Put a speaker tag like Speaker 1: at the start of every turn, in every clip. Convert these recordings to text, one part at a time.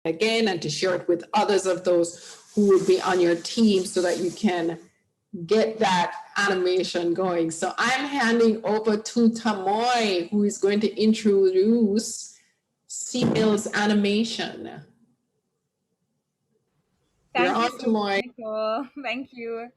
Speaker 1: again and to share it with others of those who will be on your team so that you can get that animation going. So I'm handing over to Tamoy, who is going to introduce C-Mills animation.
Speaker 2: Thank you so much, Nicole. Thank you.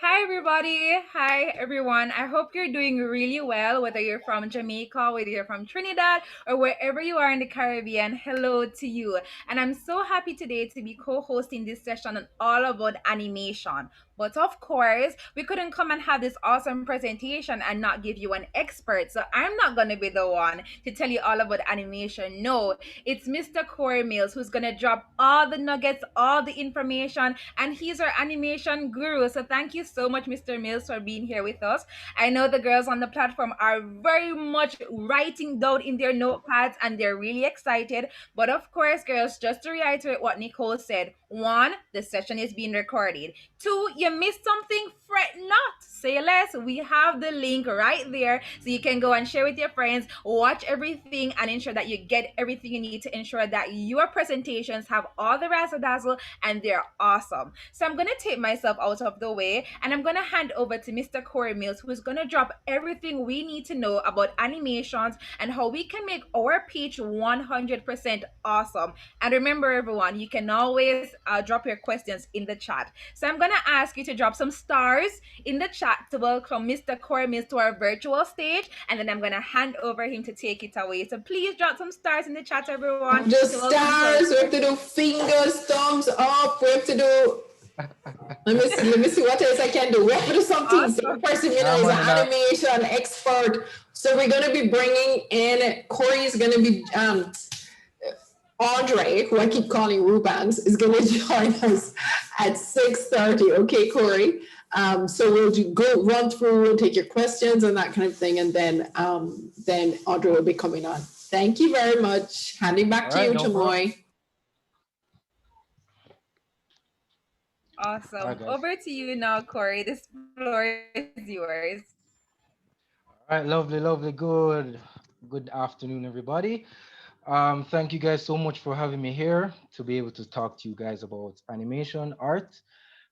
Speaker 2: Hi, everybody. Hi, everyone. I hope you're doing really well, whether you're from Jamaica, whether you're from Trinidad, or wherever you are in the Caribbean. Hello to you. And I'm so happy today to be co hosting this session on all about animation. But of course, we couldn't come and have this awesome presentation and not give you an expert. So I'm not going to be the one to tell you all about animation. No, it's Mr. Corey Mills who's going to drop all the nuggets, all the information, and he's our animation guru. So thank you so much, Mr. Mills, for being here with us. I know the girls on the platform are very much writing down in their notepads and they're really excited. But of course, girls, just to reiterate what Nicole said, one, the session is being recorded. Two, you missed something, fret not. Say less. We have the link right there so you can go and share with your friends, watch everything, and ensure that you get everything you need to ensure that your presentations have all the razzle dazzle and they're awesome. So I'm going to take myself out of the way and I'm going to hand over to Mr. Corey Mills, who's going to drop everything we need to know about animations and how we can make our pitch 100% awesome. And remember, everyone, you can always drop your questions in the chat. So I'm going to ask you to drop some stars in the chat to welcome Mr. Corey Mills to our virtual stage, and then I'm going to hand over him to take it away. So please drop some stars in the chat, everyone.
Speaker 1: Just stars. We have to do fingers, thumbs up. We have to do. Let me see what else I can do. We have to do something. Awesome. The person, is an animation expert. So we're going to be bringing in. Corey is going to be. Audrey, who I keep calling Rubans, is going to join us at 6:30. Okay, Corey. So we'll run through, we'll take your questions and that kind of thing, and then Audrey will be coming on. Thank you very much. Handing back to you, Tamoy.
Speaker 2: Awesome. Over to you now, Corey. This floor is yours.
Speaker 3: All right, lovely. Good afternoon, everybody. Thank you guys so much for having me here to be able to talk to you guys about animation, art,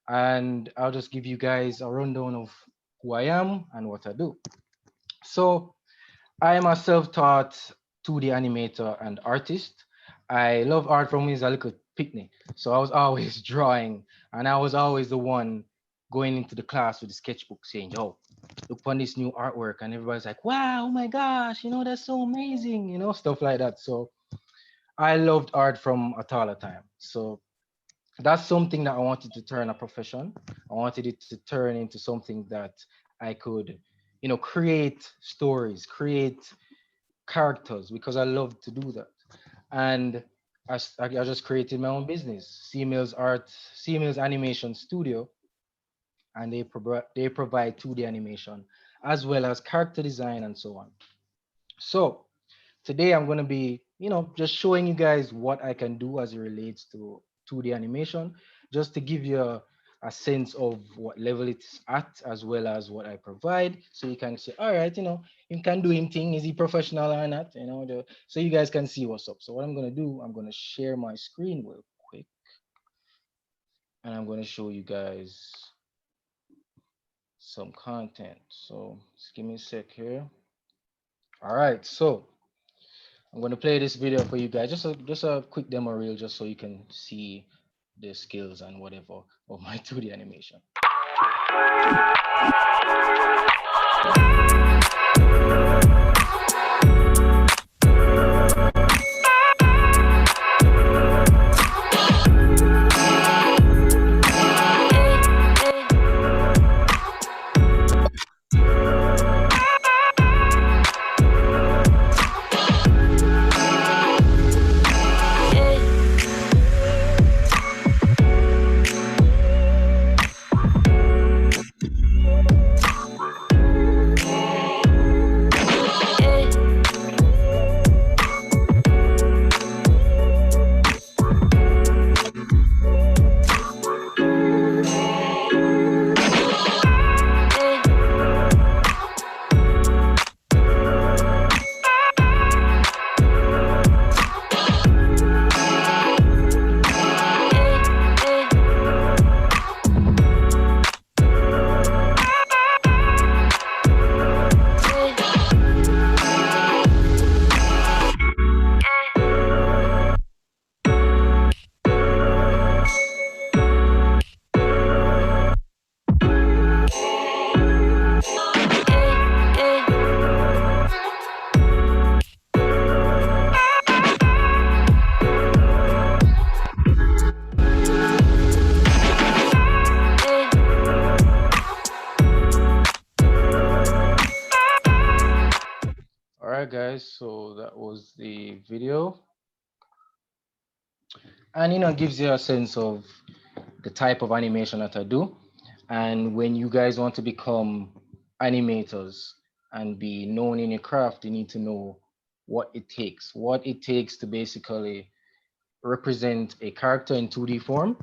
Speaker 3: and I'll just give you guys a rundown of who I am and what I do. So I am a self-taught 2D animator and artist. I love art from when I was a little picnic. So I was always drawing and I was always the one going into the class with the sketchbook saying, yo, look on this new artwork, and everybody's like, wow, oh my gosh, that's so amazing, stuff like that. So I loved art from a taller time. So that's something that I wanted to turn a profession. I wanted it to turn into something that I could, create stories, create characters, because I love to do that. And I just created my own business, C-Mills Animation Studio. And they provide 2D animation as well as character design and so on. So today I'm going to be, just showing you guys what I can do as it relates to 2D animation, just to give you a sense of what level it's at as well as what I provide. So you can say, all right, you can do him thing. Is he professional or not? So you guys can see what's up. So what I'm going to do, I'm going to share my screen real quick. And I'm going to show you guys some content. So just give me a sec here. All right, so I'm going to play this video for you guys, just a quick demo reel, just so you can see the skills and whatever of my 2D animation. so that was the video, and it gives you a sense of the type of animation that I do. And when you guys want to become animators and be known in your craft, you need to know what it takes to basically represent a character in 2D form,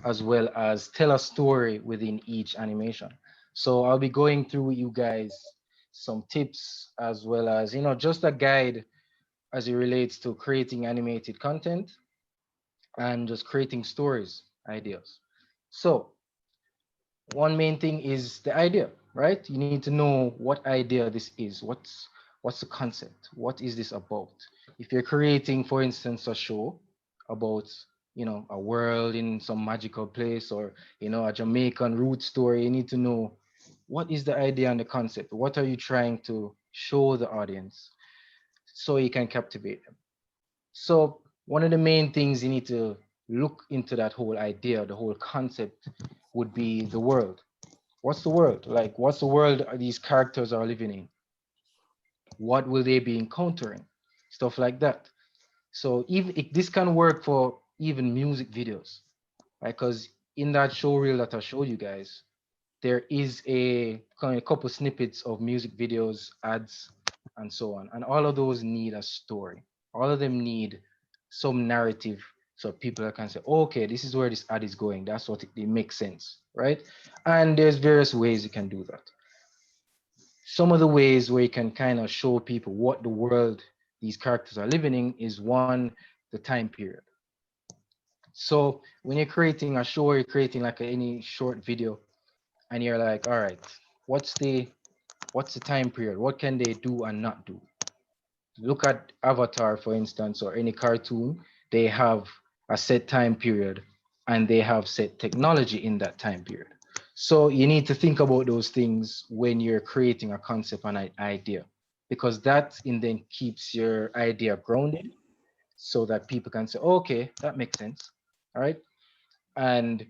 Speaker 3: as well as tell a story within each animation. So I'll be going through with you guys some tips, as well as just a guide as it relates to creating animated content and just creating stories, ideas. So one main thing is the idea, right? You need to know what idea this is. What's the concept? What is this about? If you're creating, for instance, a show about a world in some magical place, or a Jamaican root story, you need to know what is the idea and the concept. What are you trying to show the audience so you can captivate them? So one of the main things you need to look into that whole idea, the whole concept, would be the world. What's the world? Like, what's the world these characters are living in? What will they be encountering? Stuff like that. So even this can work for even music videos, right? Because in that show reel that I showed you guys, there is a kind of couple snippets of music videos, ads, and so on. And all of those need a story. All of them need some narrative so people can say, oh, okay, this is where this ad is going. That's what it makes sense, right? And there's various ways you can do that. Some of the ways where you can kind of show people what the world these characters are living in is one, the time period. So when you're creating a show, you're creating like any short video, and you're like, all right, what's the what's the time period? What can they do and not do? Look at Avatar, for instance, or any cartoon. They have a set time period, and they have set technology in that time period. So you need to think about those things when you're creating a concept and an idea, because that in then keeps your idea grounded so that people can say, oh, okay, that makes sense. All right. And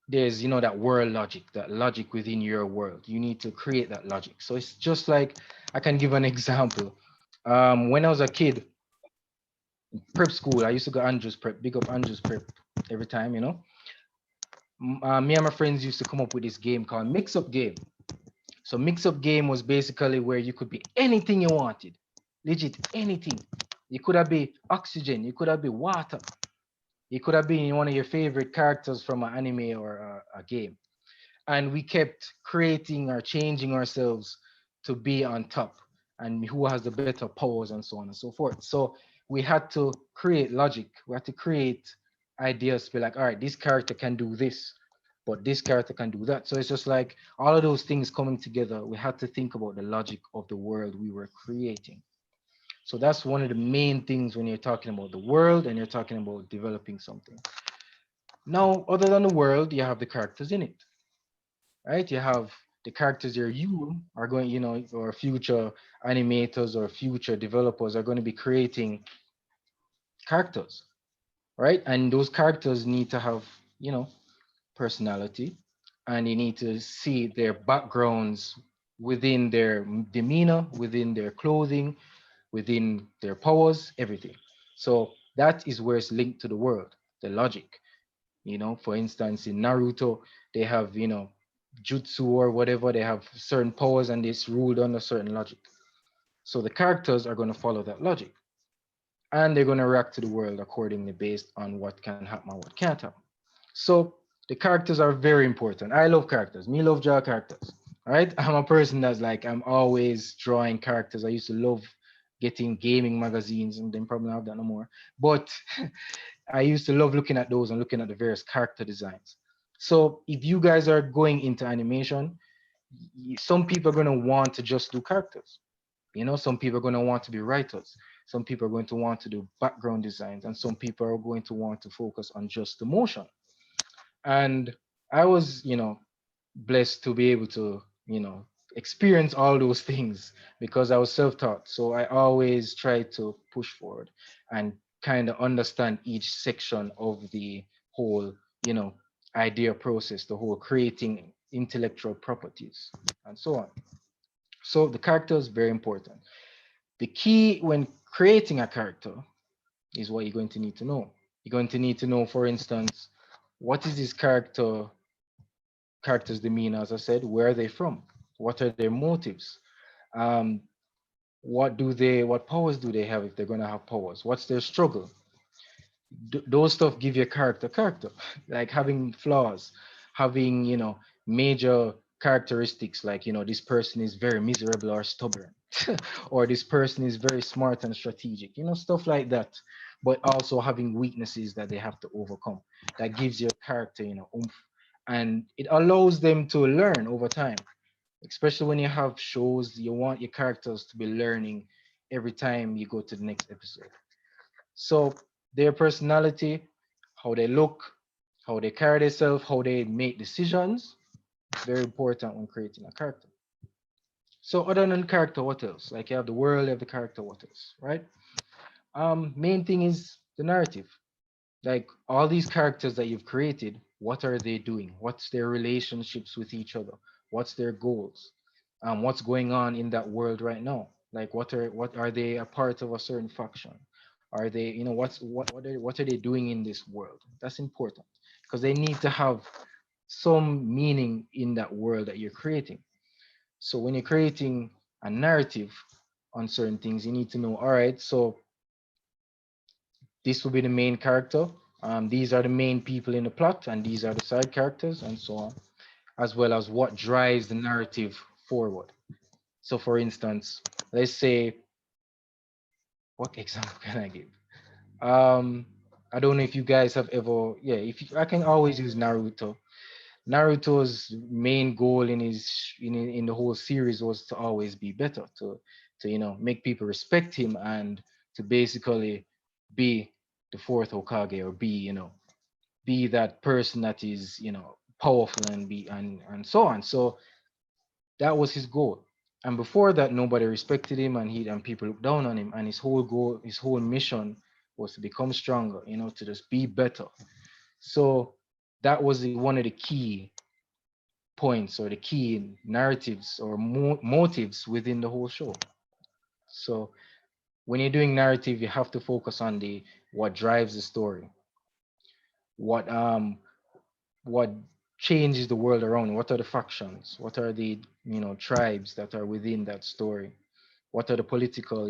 Speaker 3: there's that world logic, that logic within your world. You need to create that logic. So it's just like, I can give an example. When I was a kid, prep school, I used to go Andrews Prep, big up Andrews Prep every time. Me and my friends used to come up with this game called Mix Up Game. So Mix Up Game was basically where you could be anything you wanted, legit anything. You could have been oxygen, you could have been water, you could have been one of your favorite characters from an anime or a game. And we kept creating or changing ourselves to be on top, and who has the better powers and so on and so forth. So we had to create logic, we had to create ideas to be like, all right, this character can do this, but this character can do that. So it's just like all of those things coming together. We had to think about the logic of the world we were creating. So that's one of the main things when you're talking about the world and you're talking about developing something. Now, other than the world, you have the characters in it, right? You have the characters there. You are going, or future animators or future developers are going to be creating characters, right? And those characters need to have, you know, personality, and you need to see their backgrounds within their demeanor, within their clothing, within their powers, everything. So that is where it's linked to the world, the logic. For instance, in Naruto, they have, jutsu or whatever, they have certain powers and it's ruled under certain logic. So the characters are going to follow that logic, and they're going to react to the world accordingly based on what can happen and what can't happen. So the characters are very important. I love characters. Me love draw characters. All right. I'm a person that's like, I'm always drawing characters. I used to love getting gaming magazines, and then probably not have that no more. But I used to love looking at those and looking at the various character designs. So if you guys are going into animation, some people are going to want to just do characters. Some people are going to want to be writers. Some people are going to want to do background designs, and some people are going to want to focus on just the motion. And I was, blessed to be able to, experience all those things because I was self-taught. So I always try to push forward and kind of understand each section of the whole, you know, idea process, the whole creating intellectual properties and so on. So the character is very important. The key when creating a character is what you're going to need to know. You're going to need to know, for instance, what is this character's demeanor, as I said, where are they from? What are their motives? Um, what powers do they have if they're gonna have powers? What's their struggle? Those stuff give your character like having flaws, having major characteristics, like this person is very miserable or stubborn, or this person is very smart and strategic, stuff like that. But also having weaknesses that they have to overcome, that gives your character oomph, and it allows them to learn over time. Especially when you have shows, you want your characters to be learning every time you go to the next episode. So their personality, how they look, how they carry themselves, how they make decisions, very important when creating a character. So other than character, what else? Like you have the world, you have the character, what else, right? Main thing is the narrative. Like all these characters that you've created, what are they doing? What's their relationships with each other? What's their goals? What's going on in that world right now? Like what are they a part of a certain faction? Are they, what are they doing in this world? That's important because they need to have some meaning in that world that you're creating. So when you're creating a narrative on certain things, you need to know, all right, so this will be the main character. These are the main people in the plot, and these are the side characters, and so on, as well as what drives the narrative forward. So, for instance, let's say, what example can I give? Um, I don't know if you guys have ever, yeah, if you, I can always use Naruto. Naruto's main goal in the whole series was to always be better, to make people respect him and to basically be the fourth Hokage, or be that person that is powerful, and so on. So that was his goal. And before that, nobody respected him, and people looked down on him. And his whole goal, his whole mission was to become stronger, to just be better. So that was one of the key points, or the key narratives, or motives within the whole show. So when you're doing narrative, you have to focus on the what drives the story, what what changes the world around. What are the factions? What are the tribes that are within that story? What are the political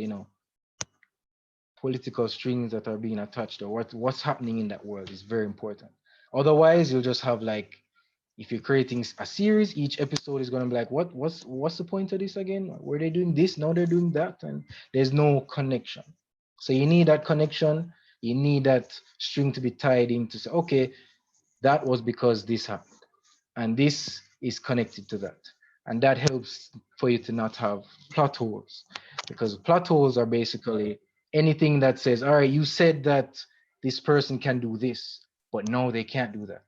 Speaker 3: strings that are being attached, or what's happening in that world is very important. Otherwise, you'll just have, like, if you're creating a series, each episode is going to be like, what's the point of this again? Were they doing this? Now they're doing that, and there's no connection. So you need that connection. You need that string to be tied in to say, okay, that was because this happened, and this is connected to that, and that helps for you to not have plot holes, because plot holes are basically anything that says, all right, you said that this person can do this, but no, they can't do that.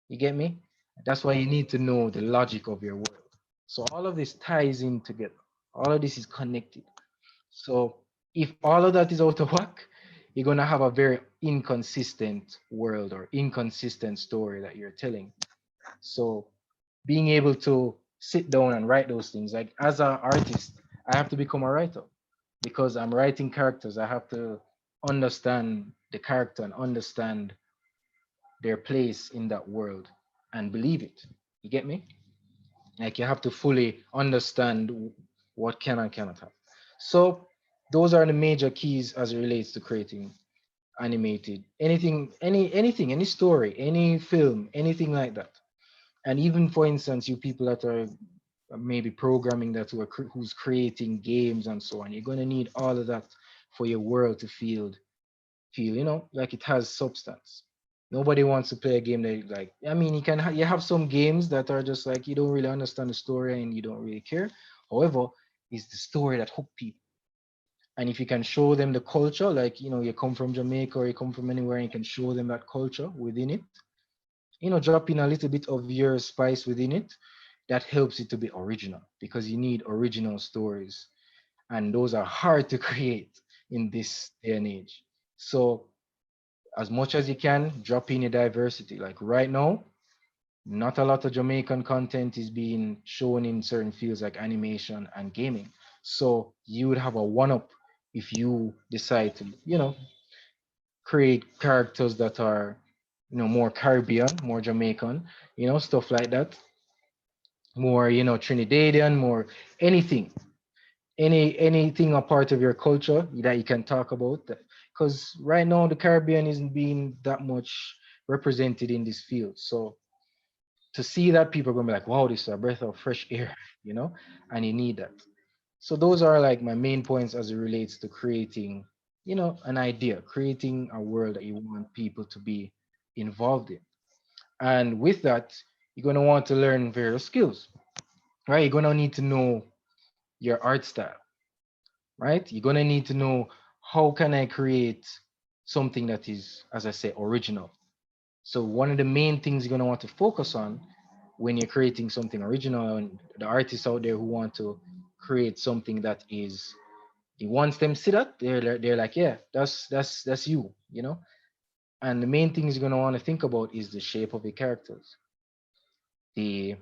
Speaker 3: You get me? That's why you need to know the logic of your world. So all of this ties in together. All of this is connected. So if all of that is out of whack, you're going to have a very inconsistent world, or inconsistent story that you're telling. So being able to sit down and write those things, like as an artist, I have to become a writer because I'm writing characters. I have to understand the character and understand their place in that world and believe it. You get me? Like you have to fully understand what can and cannot happen. So those are the major keys as it relates to creating animated anything, any story, any film, anything like that. And even, for instance, you people that are maybe programming, that who's creating games and so on, you're going to need all of that for your world to feel like it has substance. Nobody wants to play a game that, like, I mean, you have some games that are just like you don't really understand the story and you don't really care. However, it's the story that hook people. And if you can show them the culture, like, you come from Jamaica or you come from anywhere, and you can show them that culture within it, drop in a little bit of your spice within it, that helps it to be original, because you need original stories, and those are hard to create in this day and age. So as much as you can, drop in your diversity. Like right now, not a lot of Jamaican content is being shown in certain fields like animation and gaming. So you would have a one up if you decide to, create characters that are, more Caribbean, more Jamaican, stuff like that, more, Trinidadian, more anything, anything a part of your culture that you can talk about. Because right now the Caribbean isn't being that much represented in this field. So to see that, people are gonna be like, wow, this is a breath of fresh air, you know, and you need that. So those are like my main points as it relates to creating, an idea, creating a world that you want people to be involved in. And with that, you're gonna want to learn various skills, right? You're gonna need to know your art style, right? You're gonna need to know how can I create something that is, as I say, original. So one of the main things you're gonna want to focus on when you're creating something original, and the artists out there who want to create something that is, once them see that, they're like, yeah, that's you. And the main things you're gonna want to think about is the shape of your characters, the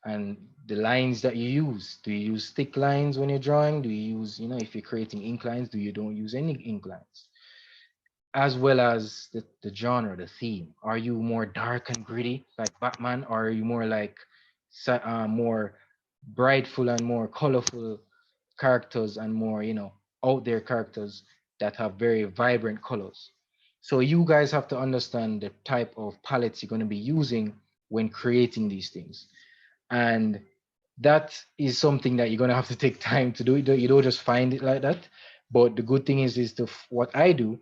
Speaker 3: and the lines that you use. Do you use thick lines when you're drawing? Do you use, if you're creating ink lines, do you don't use any ink lines? As well as the genre, the theme. Are you more dark and gritty like Batman, or are you more like more brightful and more colorful characters, and more, out there characters that have very vibrant colors? So you guys have to understand the type of palettes you're going to be using when creating these things. And that is something that you're going to have to take time to do. You don't just find it like that. But the good thing is what I do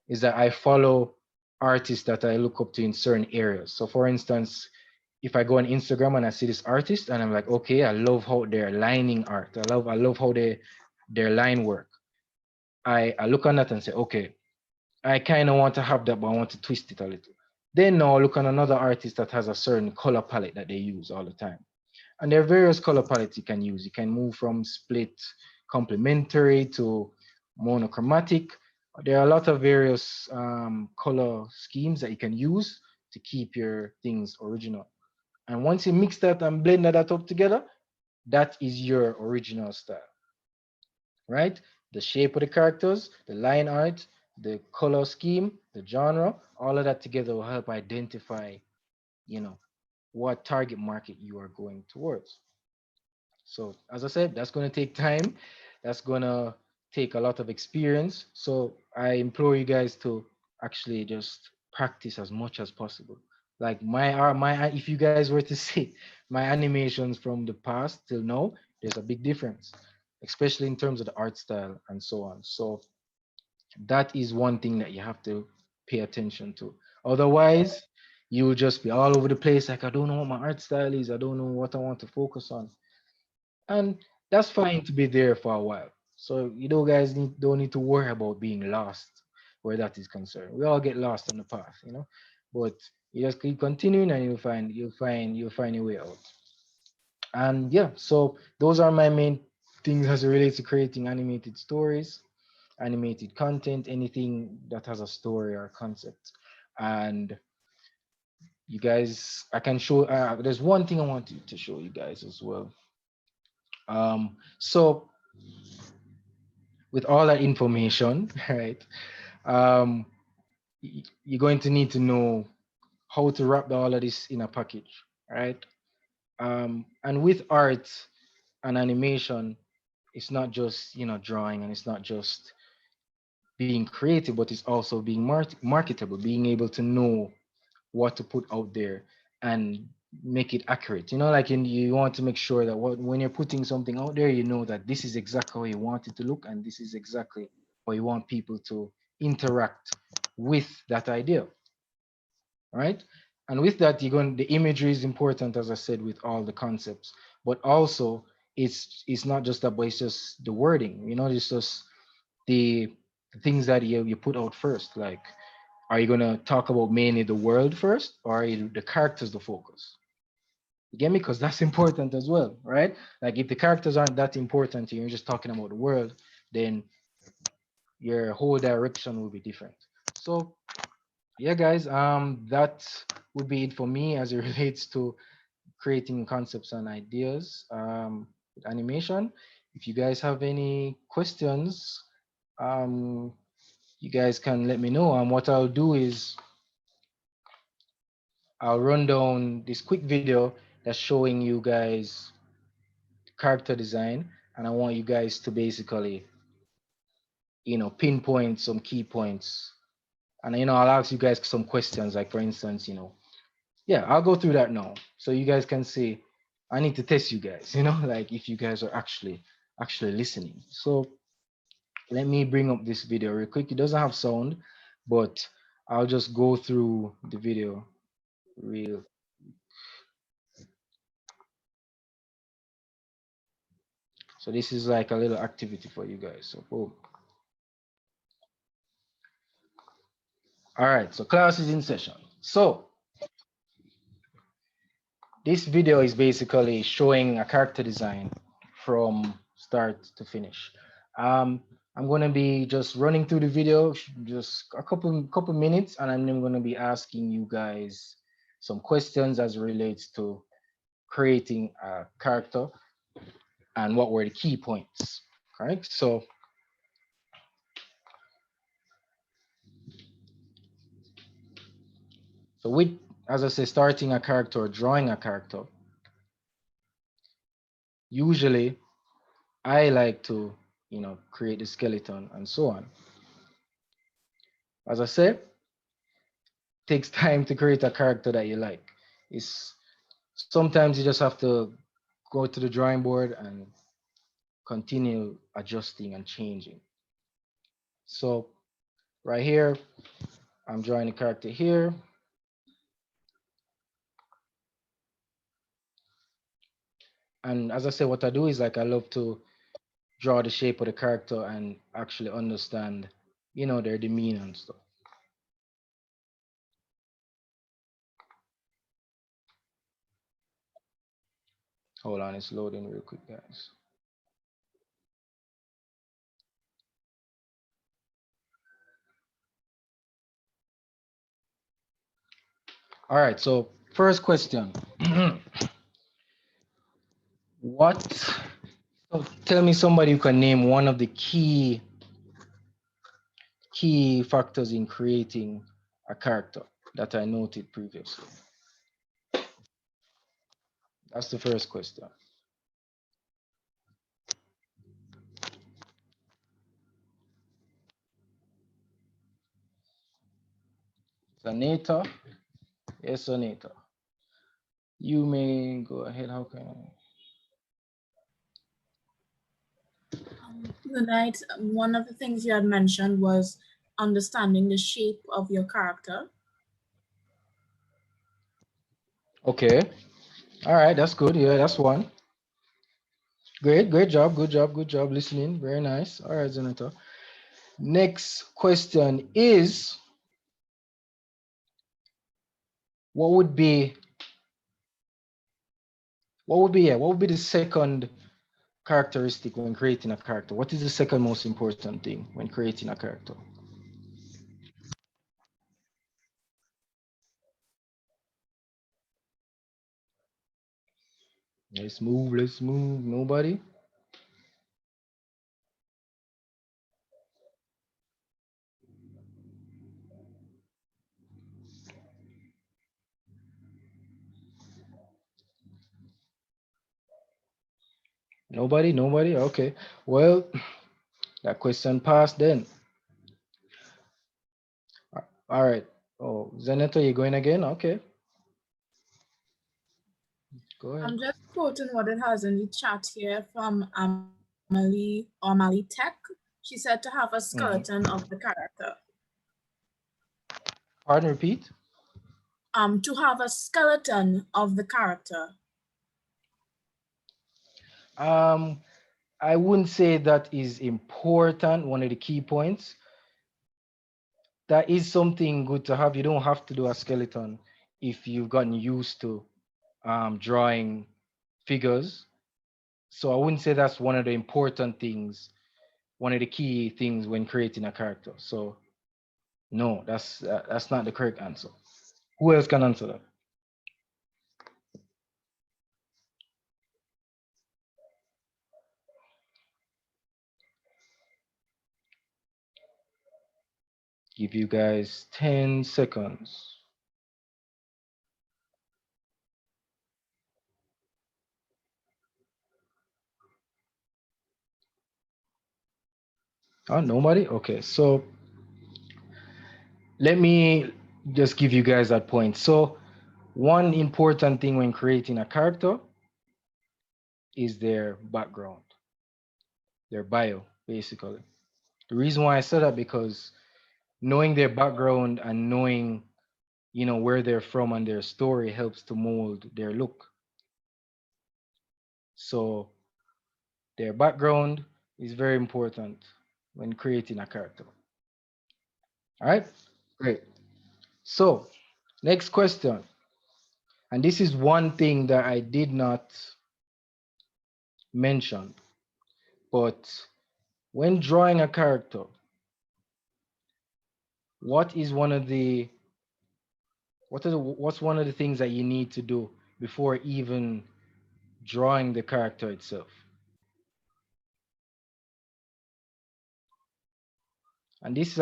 Speaker 3: is that I follow artists that I look up to in certain areas. So for instance, if I go on Instagram and I see this artist and I'm like, okay, I love how they're lining art. I love how their line work. I look on that and say, okay, I kind of want to have that, but I want to twist it a little. Then now I look on another artist that has a certain color palette that they use all the time. And there are various color palettes you can use. You can move from split complementary to monochromatic. There are a lot of various color schemes that you can use to keep your things original. And once you mix that and blend that up together, that is your original style, right? The shape of the characters, the line art, the color scheme, the genre, all of that together will help identify, you know, what target market you are going towards. So as I said, that's going to take time. That's going to take a lot of experience. So I implore you guys to actually just practice as much as possible. Like if you guys were to see my animations from the past till now, there's a big difference, especially in terms of the art style and so on. So that is one thing that you have to pay attention to. Otherwise, you will just be all over the place. Like, I don't know what my art style is. I don't know what I want to focus on, and that's fine to be there for a while. So guys don't need to worry about being lost where that is concerned. We all get lost on the path. But you just keep continuing, and you'll find your way out. And yeah, so those are my main things as it relates to creating animated stories, animated content, anything that has a story or concept. And you guys, I can show. There's one thing I want to show you guys as well. So with all that information, right? Um, you're going to need to know how to wrap all of this in a package, right? And with art and animation, it's not just drawing, and it's not just being creative, but it's also being marketable, being able to know what to put out there and make it accurate. Like you want to make sure that when you're putting something out there, you know that this is exactly how you want it to look, and this is exactly how you want people to interact with that idea, right? And with that, the imagery is important, as I said, with all the concepts, but also it's not just that, but it's just the wording. It's just the things that you put out first. Like, are you gonna talk about mainly the world first, or are you the characters the focus? You get me? Because that's important as well, right? Like if the characters aren't that important and you're just talking about the world, then your whole direction will be different. So yeah, guys, that would be it for me as it relates to creating concepts and ideas with animation. If you guys have any questions, you guys can let me know. And what I'll do is I'll run down this quick video that's showing you guys character design, and I want you guys to basically, pinpoint some key points. And I'll ask you guys some questions, like for instance, yeah, I'll go through that now, so you guys can see. I need to test you guys, like if you guys are actually listening. So let me bring up this video real quick. It doesn't have sound, but I'll just go through the video real. So this is like a little activity for you guys. So boom. All right, so class is in session. So this video is basically showing a character design from start to finish. I'm gonna be just running through the video, just a couple minutes, and I'm gonna be asking you guys some questions as it relates to creating a character and what were the key points. Correct. So with, as I say, starting a character or drawing a character, usually I like to, create the skeleton and so on. As I said, takes time to create a character that you like. It's sometimes you just have to go to the drawing board and continue adjusting and changing. So right here, I'm drawing a character here. And as I said, what I do is like I love to draw the shape of the character and actually understand, their demeanor and stuff. Hold on, it's loading real quick, guys. All right, so first question. What, tell me somebody who can name one of the key factors in creating a character that I noted previously. That's the first question. Anita, yes, Anita. You may go ahead. How can I?
Speaker 4: Tonight, one of the things you had mentioned was understanding the shape of your character.
Speaker 3: Okay. All right, that's good. Yeah, that's one. Great job. Good job listening. Very nice. All right, Zaneta. Next question is, what would be the second characteristic when creating a character? What is the second most important thing when creating a character? Let's move. Nobody? Nobody? Okay. Well, that question passed then. All right. Oh, Zeneto, you're going again? Okay. Go ahead.
Speaker 4: I'm just quoting what it has in the chat here from Amalie Tech. She said to have a skeleton of the character.
Speaker 3: Pardon, repeat?
Speaker 4: To have a skeleton of the character.
Speaker 3: I wouldn't say that is important, one of the key points. That is something good to have. You don't have to do a skeleton if you've gotten used to drawing figures. So I wouldn't say that's one of the important things, one of the key things when creating a character. So no, that's not the correct answer. Who else can answer that? Give you guys 10 seconds. Oh, nobody? Okay, so let me just give you guys that point. So one important thing when creating a character is their background, their bio, basically. The reason why I said that because knowing their background and knowing, you know, where they're from and their story helps to mold their look. So their background is very important when creating a character. All right, great. So next question. And this is one thing that I did not mention, but when drawing a character, what is one of the what's one of the things that you need to do before even drawing the character itself? And this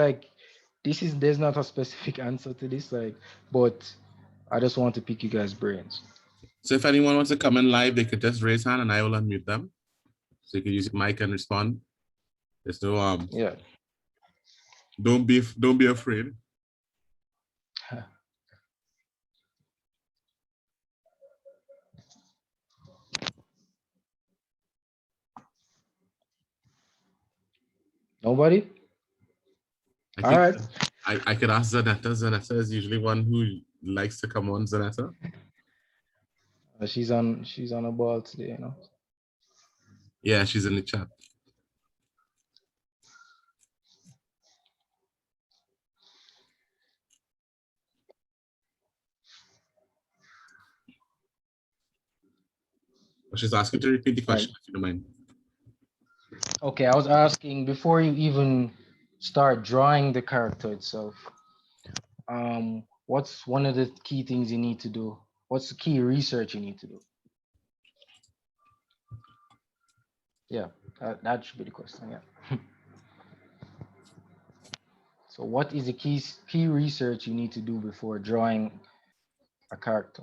Speaker 3: is there's not a specific answer to this, like, but I just want to pick you guys' brains.
Speaker 5: So if anyone wants to come in live, they could just raise hand and I will unmute them. So you can use your mic and respond. There's no
Speaker 3: Yeah.
Speaker 5: don't be afraid.
Speaker 3: Nobody?
Speaker 5: I
Speaker 3: All
Speaker 5: think
Speaker 3: right.
Speaker 5: I could ask Zanetta. Zanetta is usually one who likes to come on. Zanetta.
Speaker 3: She's on a ball today, you know.
Speaker 5: Yeah, she's in the chat. She's asking to repeat the question, if you don't mind.
Speaker 3: Okay, I was asking before you even start drawing the character itself, what's one of the key things you need to do? What's the key research you need to do? Yeah, that should be the question. Yeah. So, what is the key research you need to do before drawing a character?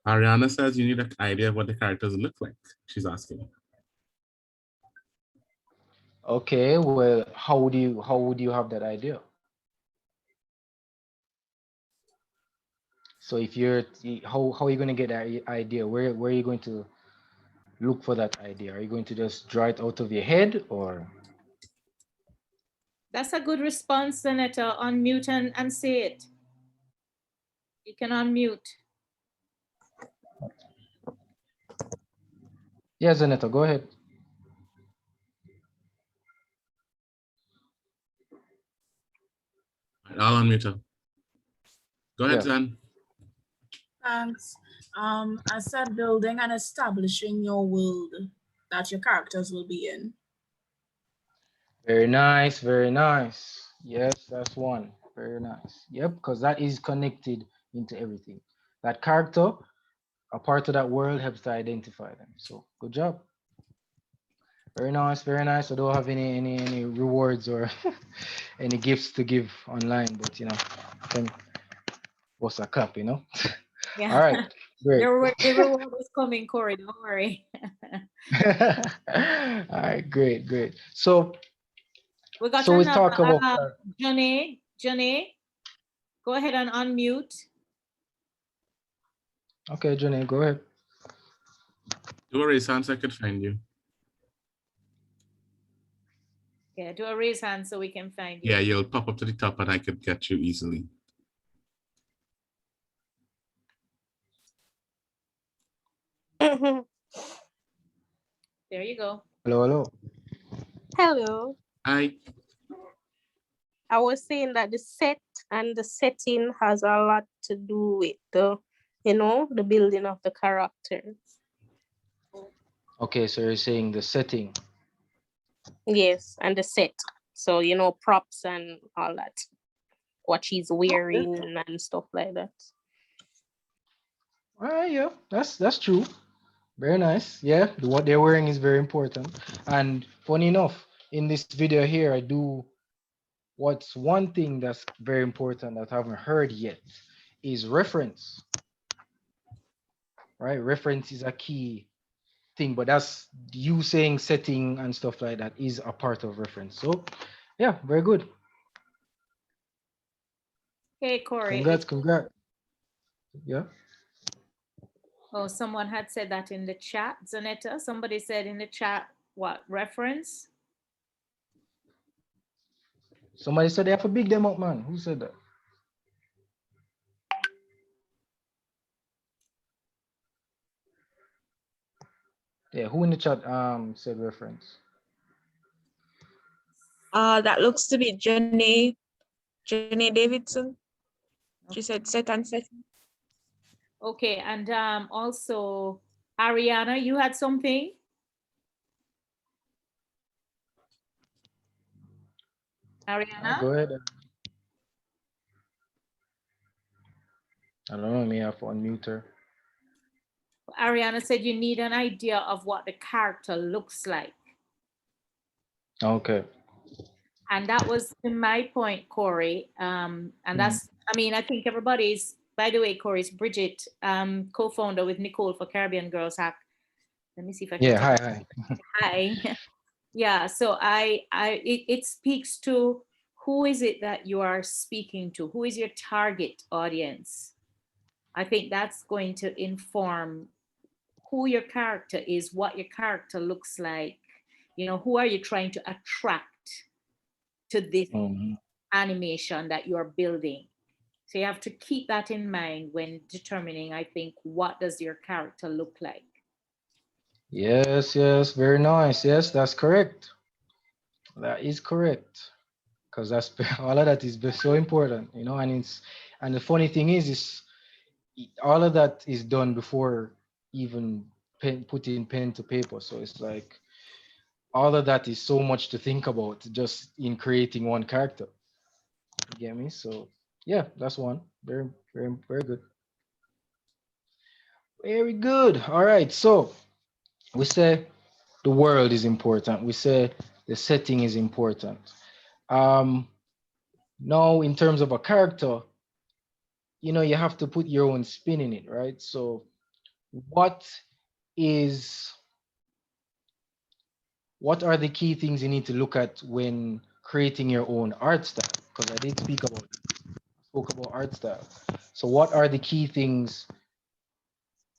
Speaker 5: Ariana says you need an idea of what the characters look like. She's asking.
Speaker 3: Okay, well, how would you have that idea? So if you're how are you going to get that idea? Where are you going to look for that idea? Are you going to just draw it out of your head, or?
Speaker 6: That's a good response, Senator. Unmute and say it. You can unmute.
Speaker 3: Yeah, Senator, go ahead.
Speaker 5: I'll unmute her. Go ahead, Zan.
Speaker 4: Thanks. I said building and establishing your world that your characters will be in.
Speaker 3: Very nice, very nice. Yes, that's one. Very nice. Yep, because that is connected into everything. That character, a part of that world, helps to identify them. So good job. Very nice, very nice. I don't have any rewards or any gifts to give online, but you know, then what's a cup, you know?
Speaker 6: Yeah.
Speaker 3: All right, great.
Speaker 6: The reward is coming, Corey. Don't worry.
Speaker 3: All right, great, great. So
Speaker 6: We got
Speaker 3: we
Speaker 6: another,
Speaker 3: talk about
Speaker 6: Johnny, go ahead and unmute.
Speaker 3: okay, Johnny, go ahead.
Speaker 5: Do a raise hand so I could find you.
Speaker 6: Yeah, do a raise hand so we can find you.
Speaker 5: Yeah, you'll pop up to the top and I could get you easily.
Speaker 6: There you go.
Speaker 3: Hello, hello.
Speaker 7: Hello.
Speaker 5: Hi.
Speaker 7: I was saying that the set and the setting has a lot to do with the, you know, the building of the characters.
Speaker 3: Okay, so you're saying the setting.
Speaker 7: Yes, and the set. So, you know, props and all that. What she's wearing and stuff like that.
Speaker 3: Yeah, that's true. Very nice. Yeah, what they're wearing is very important. And funny enough, in this video here, I do what's one thing that's very important that I haven't heard yet is reference, right? Reference is a key thing, but that's you saying setting and stuff like that is a part of reference. So, yeah, very good.
Speaker 6: Okay, Corey.
Speaker 3: Congrats, congrats. Yeah.
Speaker 6: Oh, someone had said that in the chat, Zanetta. Somebody said in the chat, what reference?
Speaker 3: Somebody said they have to big them up, man. Who said that? Yeah, who in the chat said reference?
Speaker 8: That looks to be Jenny Davidson. She said set and set.
Speaker 6: Okay, and also Ariana, you had something? Ariana?
Speaker 3: Go ahead. I don't know, me have to unmute her.
Speaker 6: Ariana said you need an idea of what the character looks like.
Speaker 3: Okay.
Speaker 6: And that was in my point, Corey. And that's, I mean, I think everybody's, by the way, Corey's Bridget, co-founder with Nicole for Caribbean Girls Hack. Let me see if I can.
Speaker 3: Yeah, hi.
Speaker 6: Hi. Yeah, so it speaks to who is it that you are speaking to? Who is your target audience? I think that's going to inform who your character is, what your character looks like. You know, who are you trying to attract to this animation that you're building? So you have to keep that in mind when determining, I think, what does your character look like?
Speaker 3: Yes, yes, very nice. Yes, that's correct. That is correct. Because that's all of that is so important, you know, and the funny thing is all of that is done before even putting pen to paper. So it's like all of that is so much to think about just in creating one character. You get me? So yeah, that's one. Very, very, very good. Very good. All right. So we say the world is important. We say the setting is important. Now, in terms of a character, you know, you have to put your own spin in it, right? So what is what are the key things you need to look at when creating your own art style? Because I did spoke about art style. So what are the key things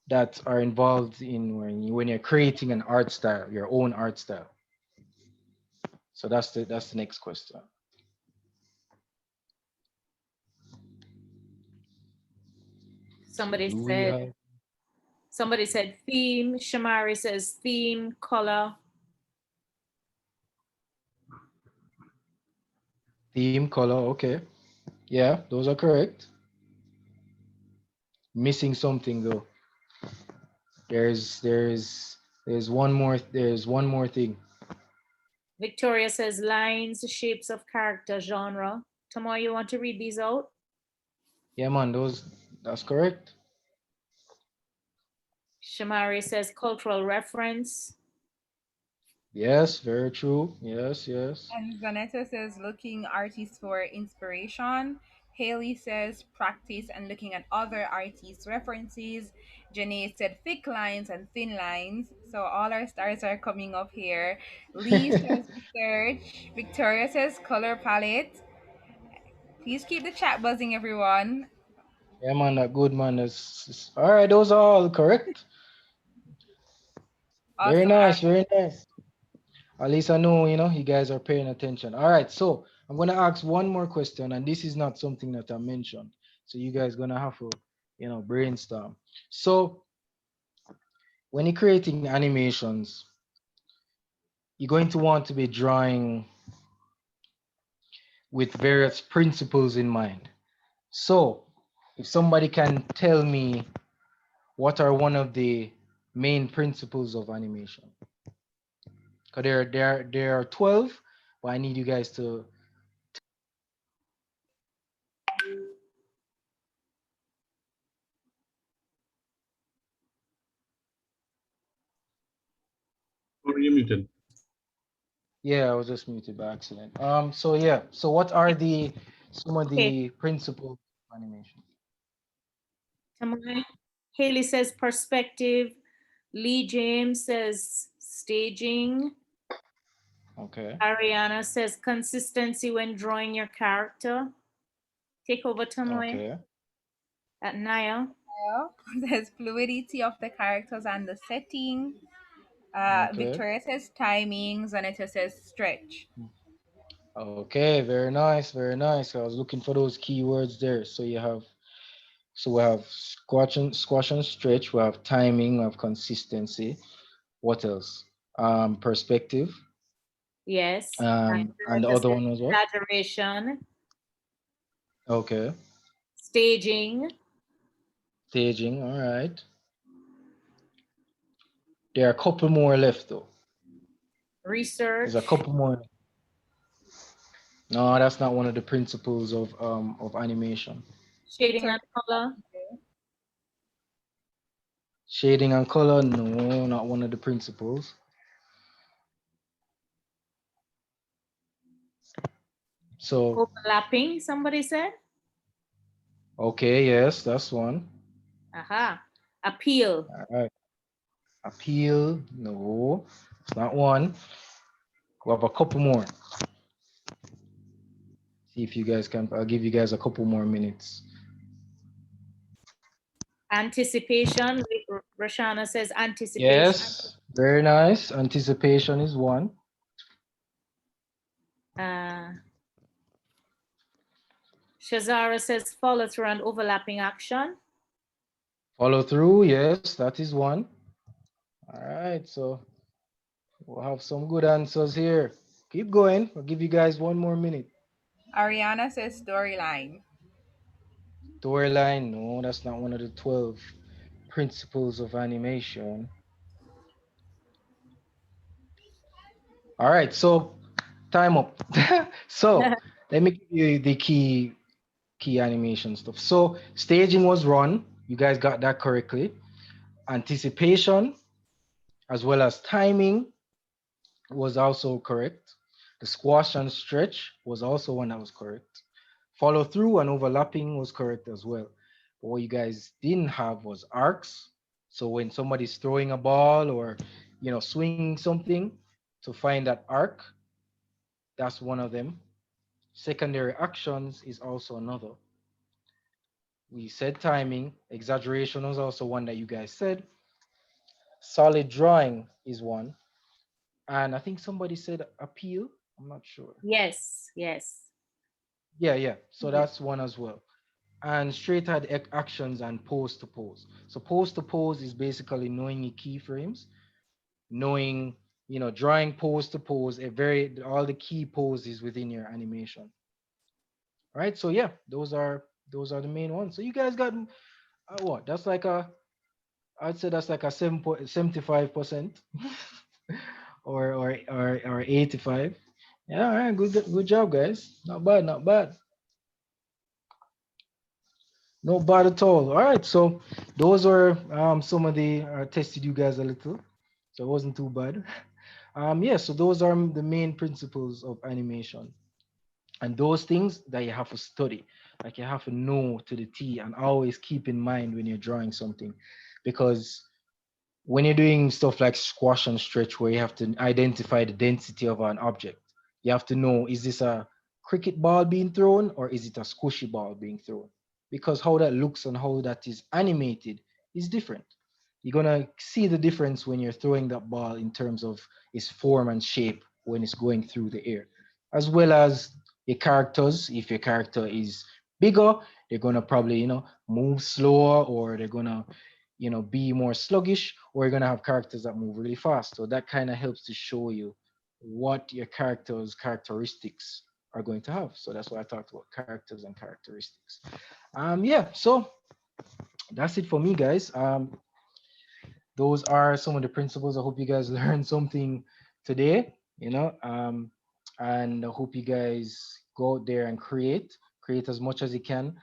Speaker 3: that are involved in when you're creating an art style, your own art style? So that's the next question.
Speaker 6: Somebody
Speaker 3: So do we
Speaker 6: said,
Speaker 3: have
Speaker 6: theme. Shamari says theme, color.
Speaker 3: theme, color? Okay, yeah, those are correct. Missing something though. There's one more thing.
Speaker 6: Victoria says lines, shapes of character, genre. Tomo, you want to read these out?
Speaker 3: Yeah, man, that's correct.
Speaker 6: Shamari says cultural reference.
Speaker 3: Yes, very true. Yes, yes.
Speaker 2: And Vanessa says looking artists for inspiration. Haley says practice and looking at other artists' references. Janae said thick lines and thin lines. So all our stars are coming up here. Lee says research. Victoria says color palette. Please keep the chat buzzing, everyone.
Speaker 3: Yeah, man, that good man. All right, those are all correct. Very
Speaker 2: Awesome.
Speaker 3: nice, very nice. At least I know, you know, you guys are paying attention. All right, so I'm gonna ask one more question, and this is not something that I mentioned. So you guys gonna have to, you know, brainstorm. So when you're creating animations, you're going to want to be drawing with various principles in mind. So if somebody can tell me what are one of the main principles of animation? Because there are 12, but I need you guys to. Yeah, I was just muted by accident. So yeah, so what are the some of
Speaker 6: Okay,
Speaker 3: the principles of animation?
Speaker 6: Tamai. Haley says perspective. Lee James says staging.
Speaker 3: Okay.
Speaker 6: Ariana says consistency when drawing your character. Take over, Tamai.
Speaker 3: Okay.
Speaker 6: At Naya.
Speaker 2: Yeah. There's fluidity of the characters and the setting.
Speaker 3: Okay.
Speaker 2: Victoria says timings, and it says stretch.
Speaker 3: Okay, very nice, very nice. I was looking for those keywords there. So we have squash and stretch, we have timing, we have consistency. What else? Perspective.
Speaker 6: Yes. And
Speaker 3: And the
Speaker 6: Rebecca
Speaker 3: other
Speaker 6: says
Speaker 3: one was what?
Speaker 6: exaggeration.
Speaker 3: Okay.
Speaker 6: Staging.
Speaker 3: Staging, all right. There are a couple more left though. There's a
Speaker 6: Research.
Speaker 3: couple more. No, that's not one of the principles of animation.
Speaker 6: Shading
Speaker 2: Victoria.
Speaker 6: and color.
Speaker 3: Shading and color, no, not one of the principles. So,
Speaker 6: Overlapping, somebody said.
Speaker 3: okay, yes, that's one.
Speaker 6: Aha. Appeal.
Speaker 3: All right. Appeal, no, it's not one. We have a couple more. See if you guys can. I'll give you guys a couple more minutes.
Speaker 6: Anticipation. Rashana says anticipation.
Speaker 3: Yes, very nice. Anticipation is one.
Speaker 6: Uh, Shazara says follow through and overlapping action.
Speaker 3: Follow through, yes, that is one. All right, so we'll have some good answers here. Keep going. I'll give you guys one more minute.
Speaker 2: Ariana says storyline.
Speaker 3: Storyline, no, that's not one of the 12 principles of animation. All right, so time up. So let me give you the key animation stuff. So staging was run. You guys got that correctly. Anticipation as well as timing was also correct. The squash and stretch was also one that was correct. Follow through and overlapping was correct as well. But what you guys didn't have was arcs. So when somebody's throwing a ball or swinging something, to find that arc, that's one of them. Secondary actions is also another. We said timing. Exaggeration was also one that you guys said. Solid drawing is one. And I think somebody said appeal. I'm not sure.
Speaker 6: Yes, yes.
Speaker 3: Yeah, yeah. So
Speaker 6: Yes.
Speaker 3: that's one as well. And straight ahead actions and pose to pose. So pose to pose is basically knowing your keyframes, knowing, drawing pose to pose, all the key poses within your animation. All right. So yeah, those are the main ones. So you guys got what? That's like I'd say that's like a 75% or 85. Yeah, all right, good job, guys. Not bad, not bad. No bad at all. All right, so those are some of the tested you guys a little, so it wasn't too bad. Yeah, so those are the main principles of animation, and those things that you have to study, like you have to know to the T, and always keep in mind when you're drawing something, because when you're doing stuff like squash and stretch, where you have to identify the density of an object, you have to know, is this a cricket ball being thrown or is it a squishy ball being thrown? Because how that looks and how that is animated is different. You're gonna see the difference when you're throwing that ball in terms of its form and shape when it's going through the air, as well as your characters. If your character is bigger, they're gonna probably move slower, or they're gonna be more sluggish, or you're gonna have characters that move really fast. So that kind of helps to show you what your character's characteristics are going to have. So that's why I talked about characters and characteristics. Yeah, so that's it for me, guys. Those are some of the principles. I hope you guys learned something today, and I hope you guys go out there and create as much as you can,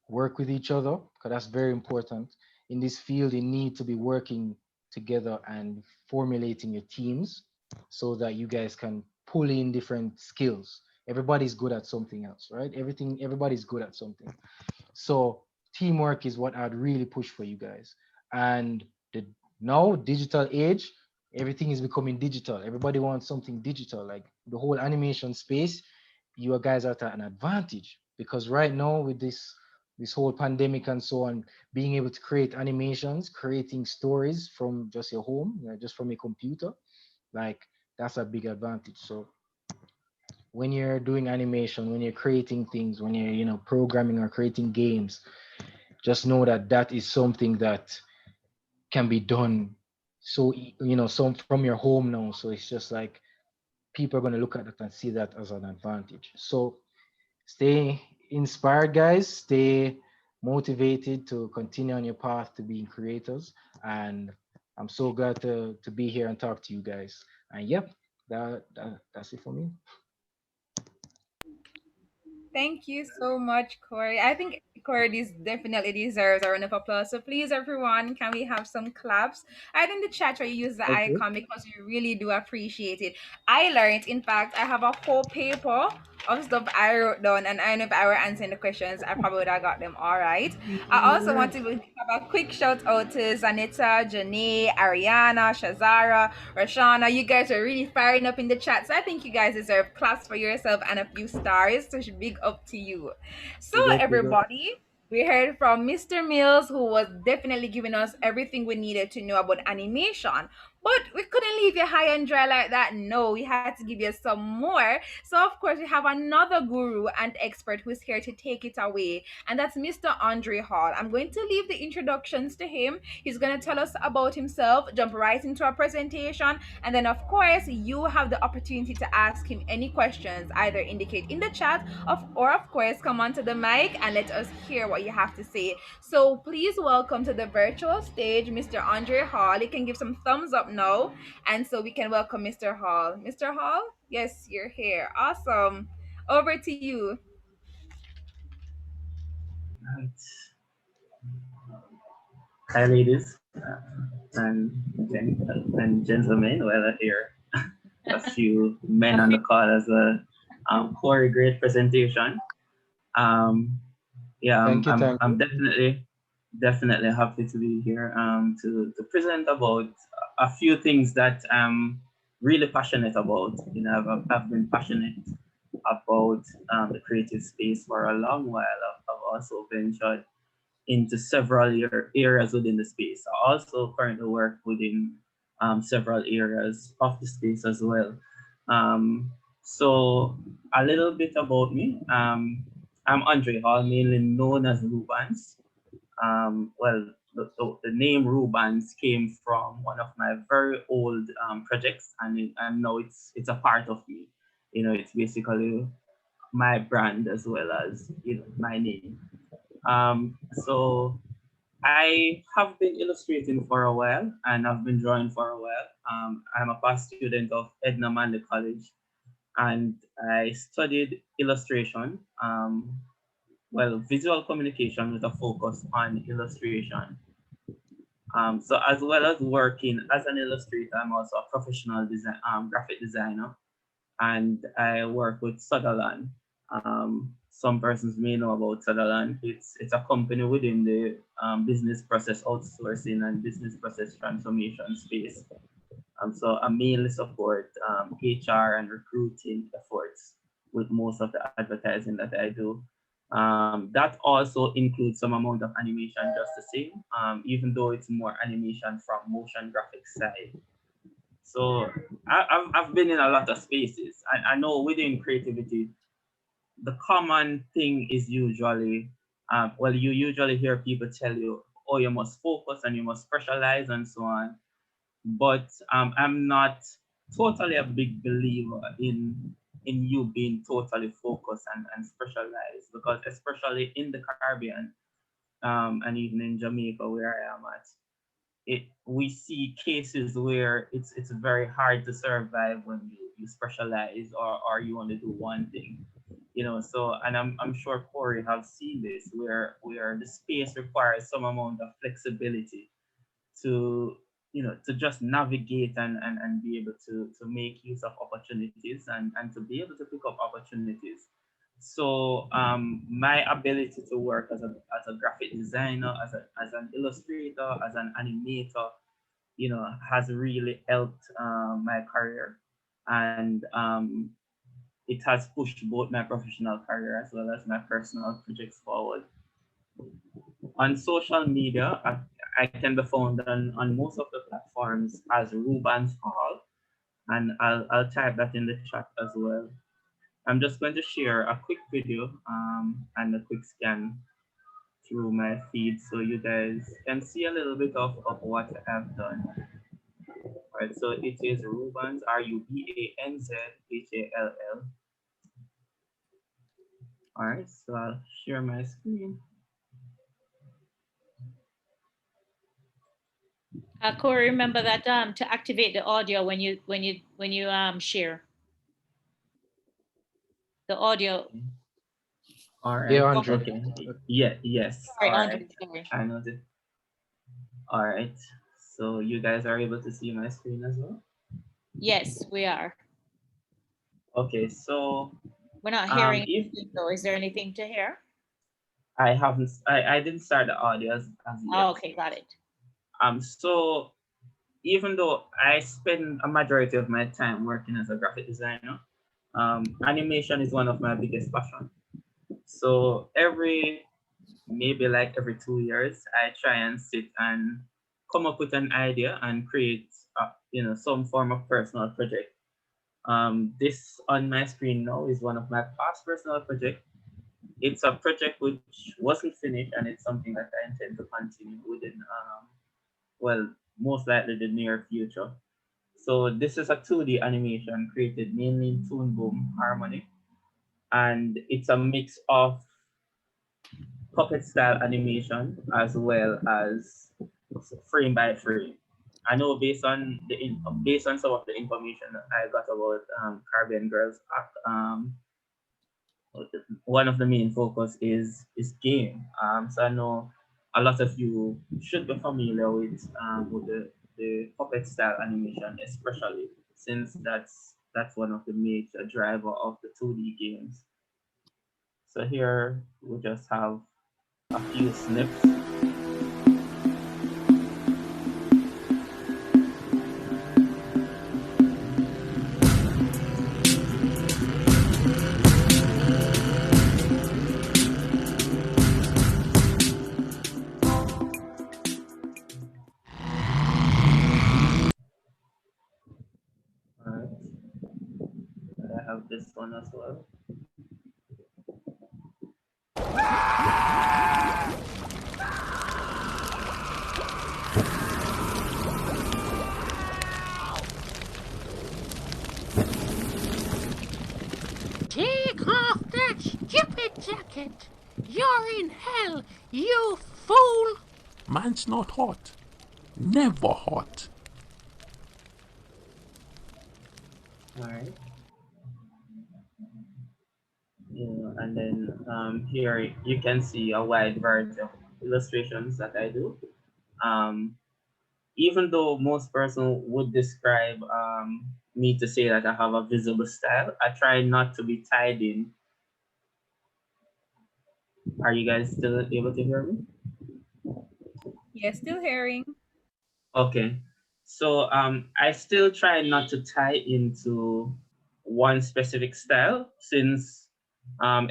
Speaker 3: work with each other, because that's very important. In this field, you need to be working together and formulating your teams so that you guys can pull in different skills. Everybody's good at something else, right? Everybody's good at something. So teamwork is what I'd really push for you guys. And the now digital age, everything is becoming digital. Everybody wants something digital. Like the whole animation space, you guys are at an advantage because right now with this whole pandemic and so on, being able to create animations, creating stories from just your home, just from a computer, like that's a big advantage. So when you're doing animation, when you're creating things, when you're programming or creating games, just know that that is something that can be done. So some from your home now. So it's just like people are going to look at that and see that as an advantage. So stay inspired, guys. Stay motivated to continue on your path to being creators. And I'm so glad to be here and talk to you guys. And yep, that's it for me.
Speaker 2: Thank you so much, Corey. I think Corey definitely deserves a round of applause. So please, everyone, can we have some claps? I think the chat where you use the
Speaker 3: Okay.
Speaker 2: icon because we really do appreciate it. I learned, in fact, I have a whole paper of stuff I wrote down, and I know if I were answering the questions, I probably would have got them all right. I also want to give a quick shout out to Zanita, Janae, Ariana, Shazara, Rashana. You guys are really firing up in the chat. So I think you guys deserve claps for yourself and a few stars. So big up to you. So
Speaker 3: Big up, big up.
Speaker 2: everybody, we heard from Mr. Mills, who was definitely giving us everything we needed to know about animation. But we couldn't leave you high and dry like that. No, we had to give you some more. So, of course, we have another guru and expert who's here to take it away, and that's Mr. Andre Hall. I'm going to leave the introductions to him. He's going to tell us about himself, jump right into our presentation, and then, of course, you have the opportunity to ask him any questions, either indicate in the chat or, of course, come onto the mic and let us hear what you have to say. So, please welcome to the virtual stage Mr. Andre Hall. You can give some thumbs up now, and so we can welcome Mr. Hall. Mr. Hall, yes, you're here. Awesome. Over to you.
Speaker 9: Right. Hi, ladies and, and gentlemen. Well, here a few men on the call as well. Corey, great presentation. Um, yeah,
Speaker 3: Thank
Speaker 9: I'm
Speaker 3: you.
Speaker 9: definitely happy to be here to present about a few things that I'm really passionate about. I've been passionate about the creative space for a long while. I've also ventured into several areas within the space. I also currently work within several areas of the space as well. So a little bit about me. I'm Andre Hall, mainly known as Rubans. Well, the name Rubans came from one of my very old projects, and now it's a part of me. It's basically my brand as well as my name. So I have been illustrating for a while and I've been drawing for a while. I'm a past student of Edna Manley College and I studied illustration, visual communication with a focus on illustration. So as well as working as an illustrator, I'm also a professional graphic designer and I work with Sutherland. Some persons may know about Sutherland. It's a company within the business process outsourcing and business process transformation space. So I mainly support HR and recruiting efforts with most of the advertising that I do. That also includes some amount of animation just the same, even though it's more animation from motion graphics side. So I've been in a lot of spaces. I know within creativity, the common thing is usually, you usually hear people tell you, oh, you must focus and you must specialize and so on. But I'm not totally a big believer in you being totally focused and specialized because especially in the Caribbean and even in Jamaica where I am at, we see cases where it's very hard to survive when you specialize or you want to do one thing. So and I'm sure Corey have seen this where the space requires some amount of flexibility to to just navigate and be able to make use of opportunities and to be able to pick up opportunities. So my ability to work as a graphic designer, as an illustrator, as an animator, has really helped my career. And it has pushed both my professional career as well as my personal projects forward. On social media, I can be found on most of the platforms as Ruban's Hall, and I'll type that in the chat as well. I'm just going to share a quick video and a quick scan through my feed so you guys can see a little bit of what I've done. All right, so it is Ruban's, Rubanzhall. All right, so I'll share my screen.
Speaker 6: Corey, remember that to activate the audio when you share the audio.
Speaker 9: All right.
Speaker 3: Yeah, Andre.
Speaker 9: Okay. Yeah. Yes.
Speaker 6: Sorry,
Speaker 9: All
Speaker 6: Andre,
Speaker 9: right.
Speaker 6: sorry.
Speaker 9: I know that. All right. So you guys are able to see my screen as well?
Speaker 6: Yes, we are.
Speaker 9: Okay. So
Speaker 6: we're not hearing anything, though. Is there anything to hear?
Speaker 9: I haven't. I didn't start the audio as yet.
Speaker 6: Oh, okay, got it.
Speaker 9: So even though I spend a majority of my time working as a graphic designer, animation is one of my biggest passions. So maybe like every 2 years, I try and sit and come up with an idea and create, some form of personal project. This on my screen now is one of my past personal projects. It's a project which wasn't finished, and it's something that I intend to continue within, most likely the near future. So this is a 2D animation created mainly in Toon Boom Harmony, and it's a mix of puppet style animation as well as frame by frame. I know based on some of the information that I got about Caribbean Girls Act, one of the main focus is game. So I know a lot of you should be familiar with the puppet style animation, especially since that's one of the major driver of the 2D games. So here we just have a few snips. Alright. I have this one as well.
Speaker 10: Take off that stupid jacket! You're in hell, you fool!
Speaker 11: Mine's not hot. Never hot.
Speaker 9: Alright. Yeah, and then here you can see a wide variety of illustrations that I do. Even though most person would describe me to say that I have a visible style, I try not to be tied in. Are you guys still able to hear me?
Speaker 2: Yes, still hearing.
Speaker 9: Okay. So I still try not to tie into one specific style, since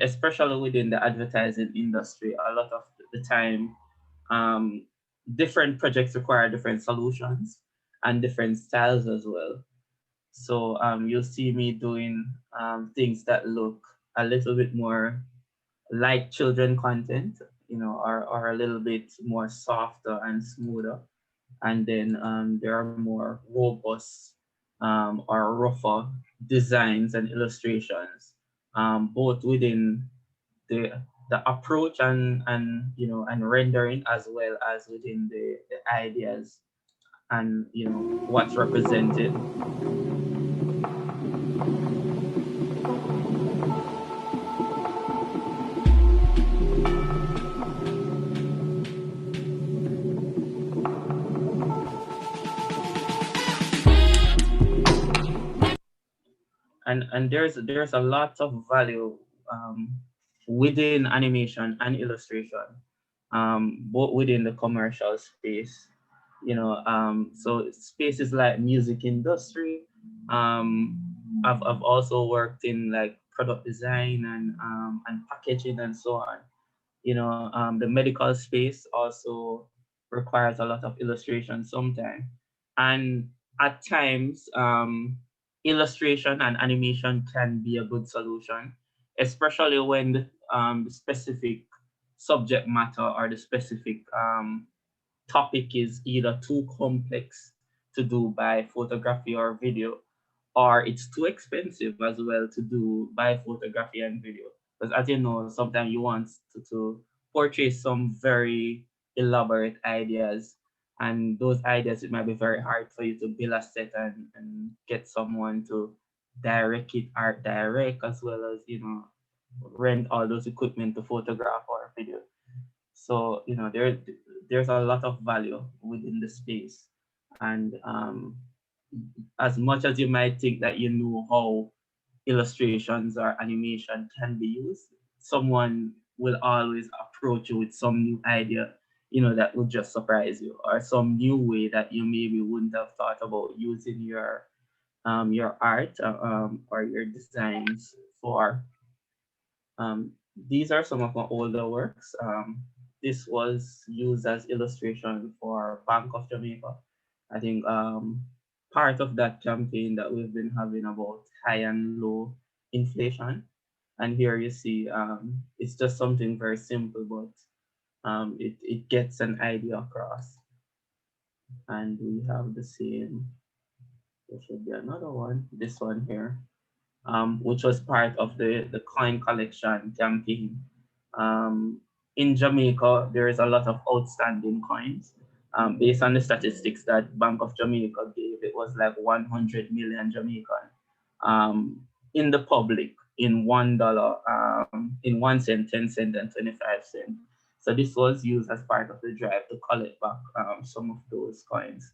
Speaker 9: especially within the advertising industry, a lot of the time different projects require different solutions and different styles as well. So you'll see me doing things that look a little bit more like children content, or a little bit more softer and smoother. And then there are more robust or rougher designs and illustrations, both within the approach and rendering, as well as within the ideas and what's represented. and there's a lot of value within animation and illustration, both within the commercial space, so spaces like music industry. I've also worked in like product design and packaging and so on. The medical space also requires a lot of illustration sometimes. And at times, illustration and animation can be a good solution, especially when the specific subject matter or the specific topic is either too complex to do by photography or video, or it's too expensive as well to do by photography and video. Because as you know, sometimes you want to portray some very elaborate ideas, and those ideas, it might be very hard for you to build a set and get someone to direct it, art direct, as well as, rent all those equipment to photograph or video. So, there's a lot of value within the space. And as much as you might think that you know how illustrations or animation can be used, someone will always approach you with some new idea, that would just surprise you, or some new way that you maybe wouldn't have thought about using your art, or your designs for. These are some of my older works. This was used as illustration for Bank of Jamaica. I think part of that campaign that we've been having about high and low inflation. And here you see, it's just something very simple, but it gets an idea across. And we have the same, there should be another one, this one here, which was part of the coin collection campaign. In Jamaica, there is a lot of outstanding coins. Based on the statistics that Bank of Jamaica gave, it was like 100 million Jamaican in the public in $1, in 1 cent, 10 cent, and 25 cent. So this was used as part of the drive to collect back some of those coins.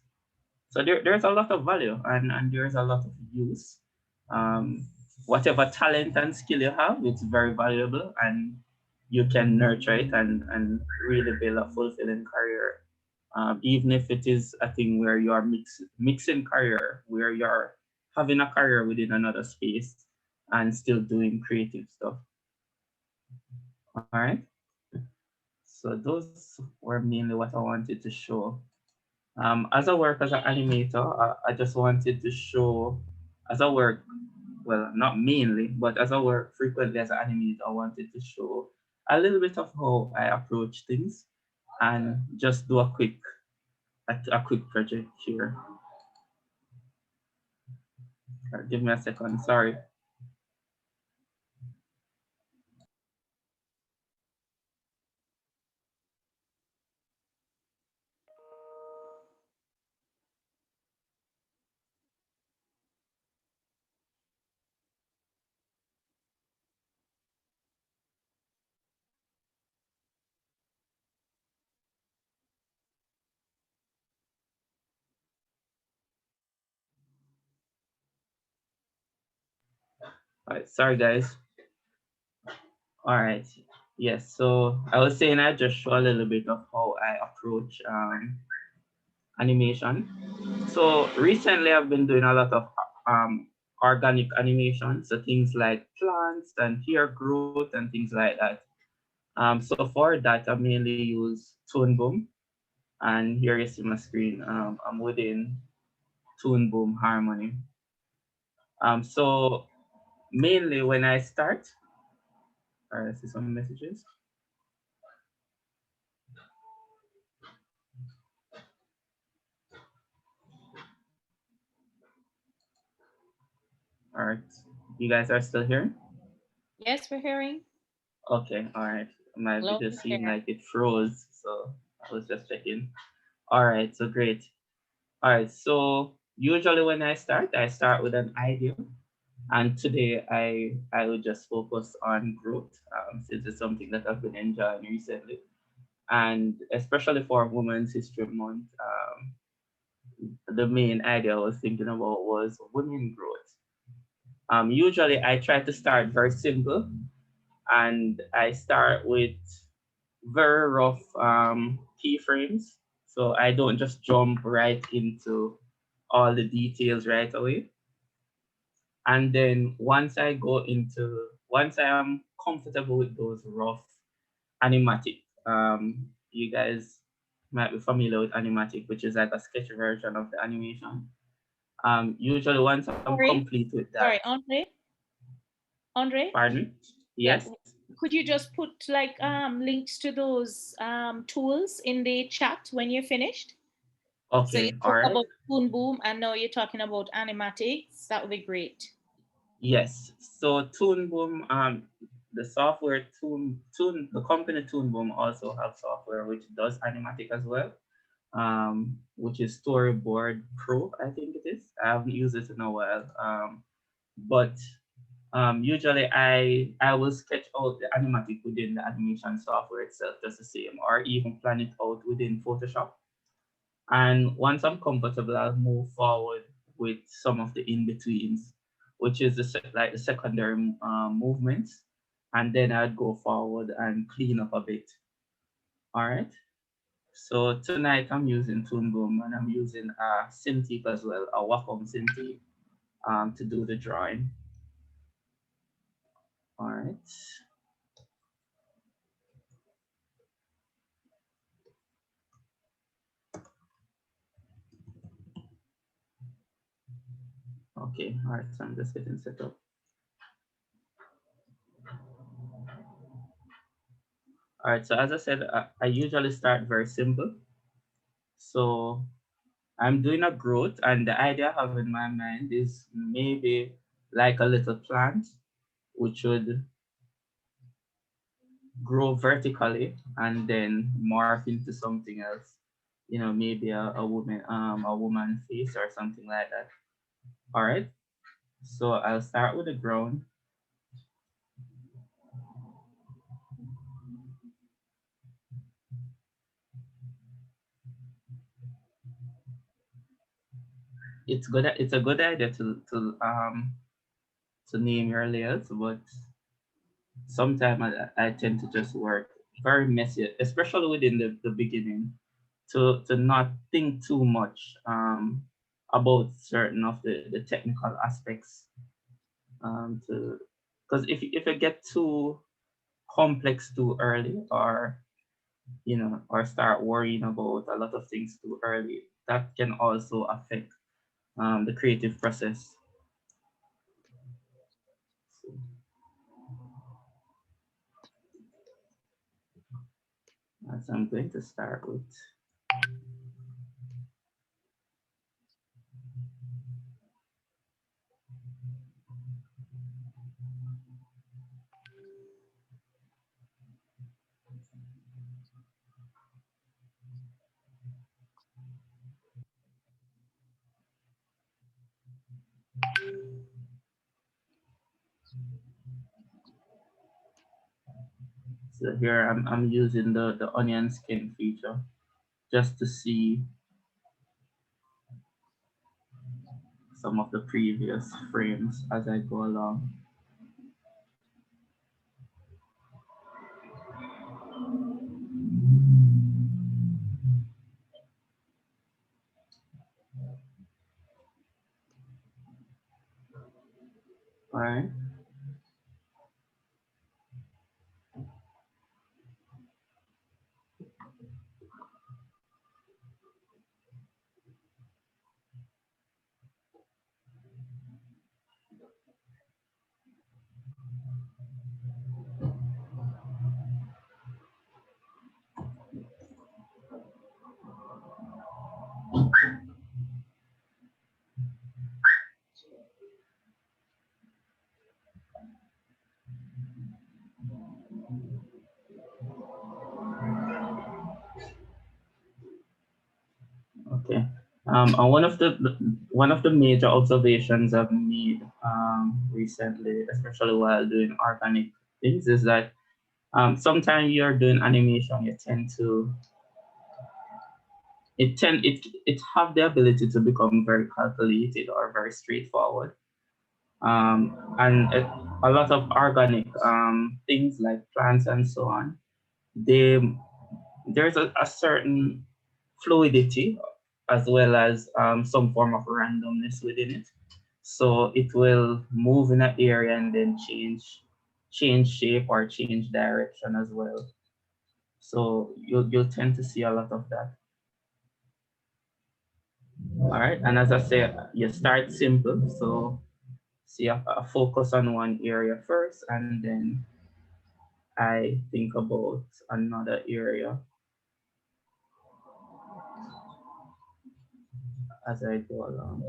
Speaker 9: So there's a lot of value, and there's a lot of use. Whatever talent and skill you have, it's very valuable, and you can nurture it and really build a fulfilling career. Even if it is a thing where you are mixing career, where you're having a career within another space and still doing creative stuff. All right. So those were mainly what I wanted to show. As I work as an animator, I just wanted to show, as I work, well, not mainly, but as I work frequently as an animator, I wanted to show a little bit of how I approach things, and just do a quick project here. Give me a second, sorry. All right, sorry guys. All right, yes, so I was saying I just show a little bit of how I approach animation. So recently I've been doing a lot of organic animation, so things like plants and hair growth and things like that. So for that, I mainly use Tone Boom, and here you see my screen. I'm within Tone Boom Harmony. So mainly when I start, all right, I see some messages. All right, you guys are still here?
Speaker 6: Yes, we're hearing.
Speaker 9: Okay, all right. My
Speaker 6: Hello,
Speaker 9: video seemed
Speaker 6: Claire.
Speaker 9: like it froze, so I was just checking. All right, so great. All right, so usually when I start with an idea, and today I will just focus on growth, since it's something that I've been enjoying recently, and especially for Women's History Month. The main idea I was thinking about was women growth. Usually I try to start very simple, and I start with very rough keyframes. So I don't just jump right into all the details right away. And then once I am comfortable with those rough animatic, you guys might be familiar with animatic, which is like a sketch version of the animation. Usually once I'm complete with that.
Speaker 6: Sorry, Andre?
Speaker 9: Pardon me?
Speaker 6: Yeah.
Speaker 9: Yes.
Speaker 6: Could you just put like links to those tools in the chat when you're finished? So you
Speaker 9: Okay, all
Speaker 6: talk
Speaker 9: right.
Speaker 6: about Toon Boom and now you're talking about animatics. That would be great.
Speaker 9: Yes. So Toon Boom, the software the company Toon Boom also have software which does animatic as well, which is Storyboard Pro, I think it is. I haven't used it in a while. But usually I will sketch out the animatic within the animation software itself just the same, or even plan it out within Photoshop. And once I'm comfortable, I'll move forward with some of the in-betweens, which is like the secondary movements. And then I'd go forward and clean up a bit. All right. So tonight I'm using Toon Boom, and I'm using a Cintiq as well, a Wacom Cintiq, to do the drawing. All right. Okay, all right, so I'm just getting set up. All right, so as I said, I usually start very simple. So I'm doing a growth, and the idea I have in my mind is maybe like a little plant, which would grow vertically and then morph into something else. You know, maybe a woman face or something like that. All right. So I'll start with the ground. It's a good idea to name your layers, but sometimes I tend to just work very messy, especially within the beginning, to not think too much about certain of the technical aspects. To Because if it get too complex too early, or or start worrying about a lot of things too early, that can also affect the creative process. As I'm going to start with. So here I'm using the onion skin feature just to see some of the previous frames as I go along. All right. Okay. And one of the major observations I've made recently, especially while doing organic things, is that sometimes you're doing animation, you tend to it have the ability to become very calculated or very straightforward. and a lot of organic things like plants and so on. There's a certain fluidity as well as some form of randomness within it. So it will move in an area and then change shape or change direction as well. So you'll tend to see a lot of that. All right, and as I said, you start simple. So see a focus on one area first, and then I think about another area as I go along.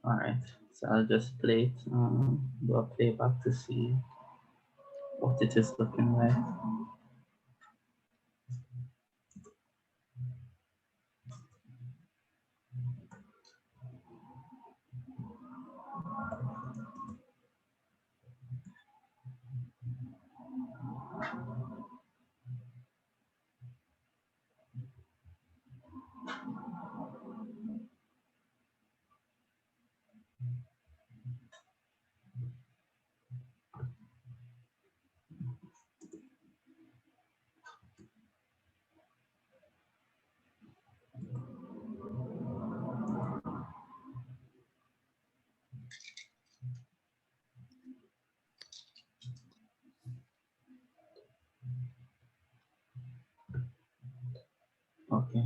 Speaker 9: All right, so I'll just play it, do a playback to see what it is looking like. Okay.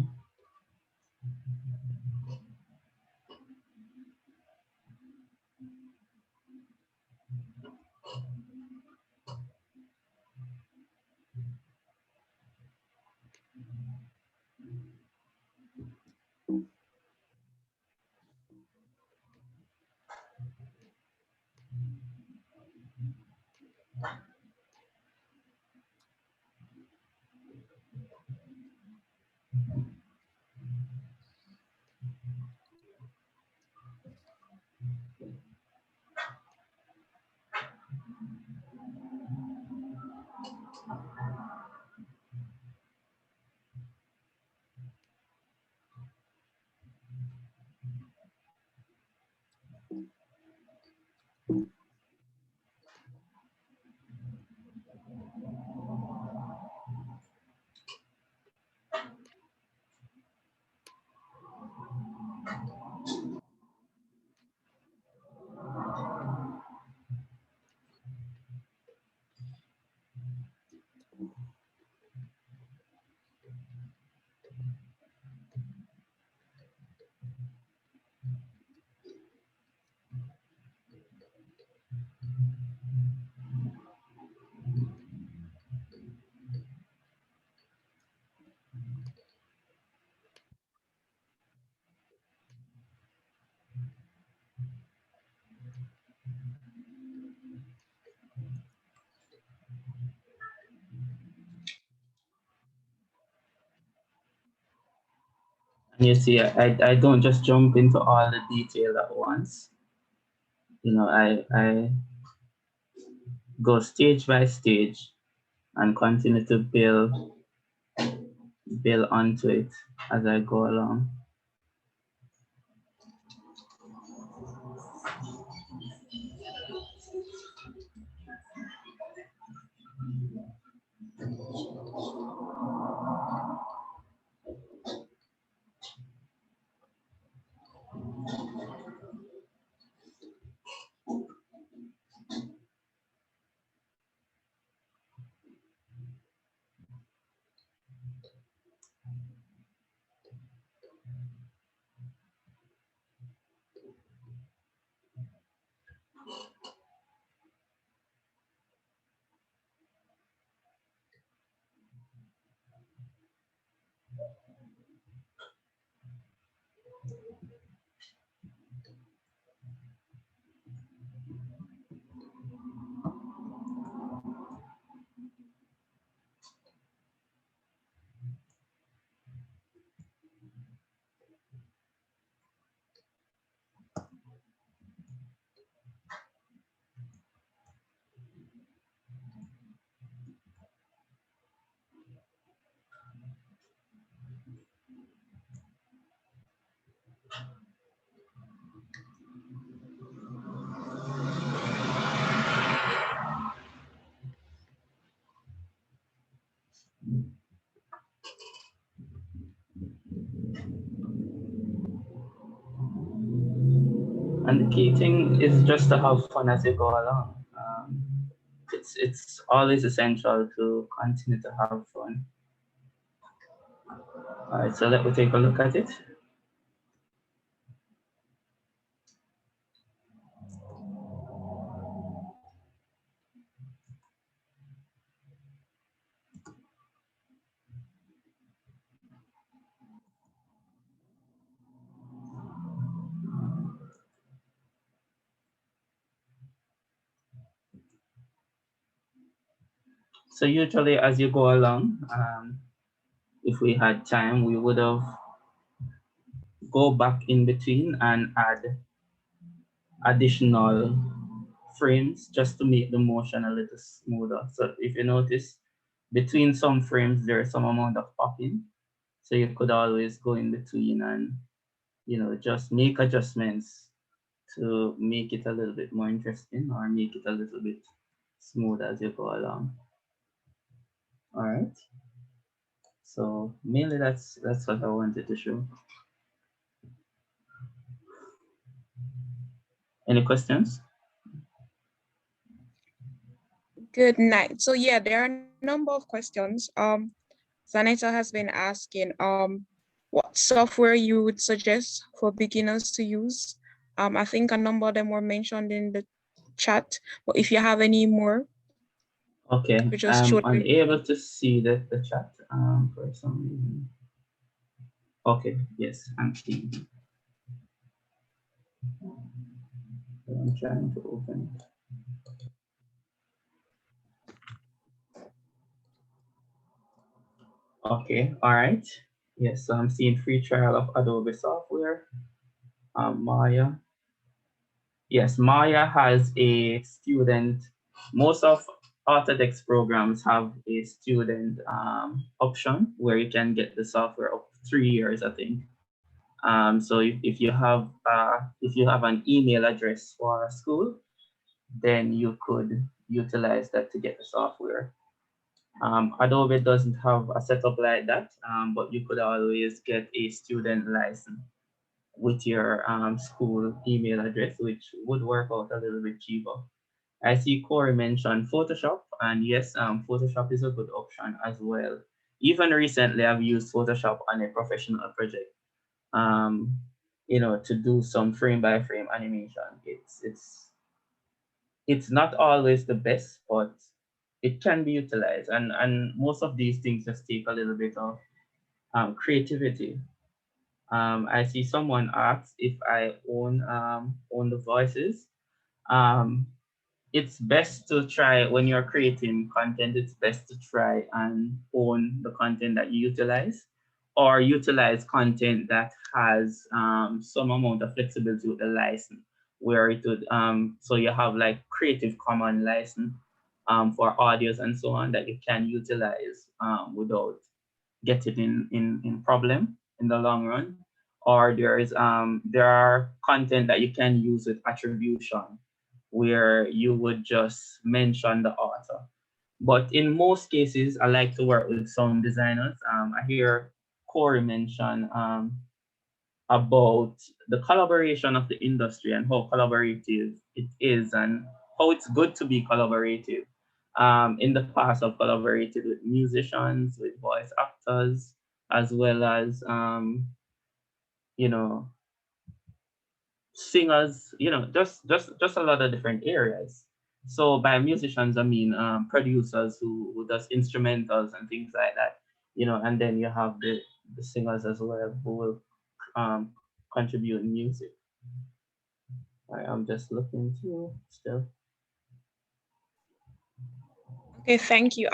Speaker 9: And you see, I don't just jump into all the detail at once. I go stage by stage and continue to build onto it as I go along. And the key thing is just to have fun as you go along. It's always essential to continue to have fun. All right, so let me take a look at it. So usually as you go along, if we had time, we would have go back in between and add additional frames just to make the motion a little smoother. So if you notice, between some frames, there's some amount of popping. So you could always go in between and, just make adjustments to make it a little bit more interesting or make it a little bit smooth as you go along. All right. So mainly that's what I wanted to show. Any questions?
Speaker 8: Good night. So yeah, there are a number of questions. Zaneta has been asking what software you would suggest for beginners to use. I think a number of them were mentioned in the chat, but if you have any more,
Speaker 9: Okay,
Speaker 8: we just
Speaker 9: I'm
Speaker 8: showed them.
Speaker 9: unable to see the chat for some reason. Okay, yes, I'm seeing. I'm trying to open it. Okay, all right. Yes, so I'm seeing free trial of Adobe software. Maya. Yes, Maya has a student. Most of Autodesk programs have a student option where you can get the software up to 3 years, I think. So if you have an email address for a school, then you could utilize that to get the software. Adobe doesn't have a setup like that, but you could always get a student license with your school email address, which would work out a little bit cheaper. I see Corey mentioned Photoshop, and yes, Photoshop is a good option as well. Even recently, I've used Photoshop on a professional project. To do some frame by frame animation. It's not always the best, but it can be utilized. And most of these things just take a little bit of creativity. I see someone asked if I own the voices. Um, it's best to try when you're creating content, it's best to try and own the content that you utilize or utilize content that has some amount of flexibility with the license where it would, so you have like Creative Commons license for audios and so on that you can utilize without getting in problem in the long run. Or there are content that you can use with attribution where you would just mention the author. But in most cases, I like to work with sound designers. I hear Corey mention about the collaboration of the industry and how collaborative it is and how it's good to be collaborative. In the past, I've collaborated with musicians, with voice actors, as well as, you know, singers, just a lot of different areas. So by musicians, I mean producers who does instrumentals and things like that, and then you have the singers as well who will um, contribute music. I'm just looking through still.
Speaker 8: Okay, thank you.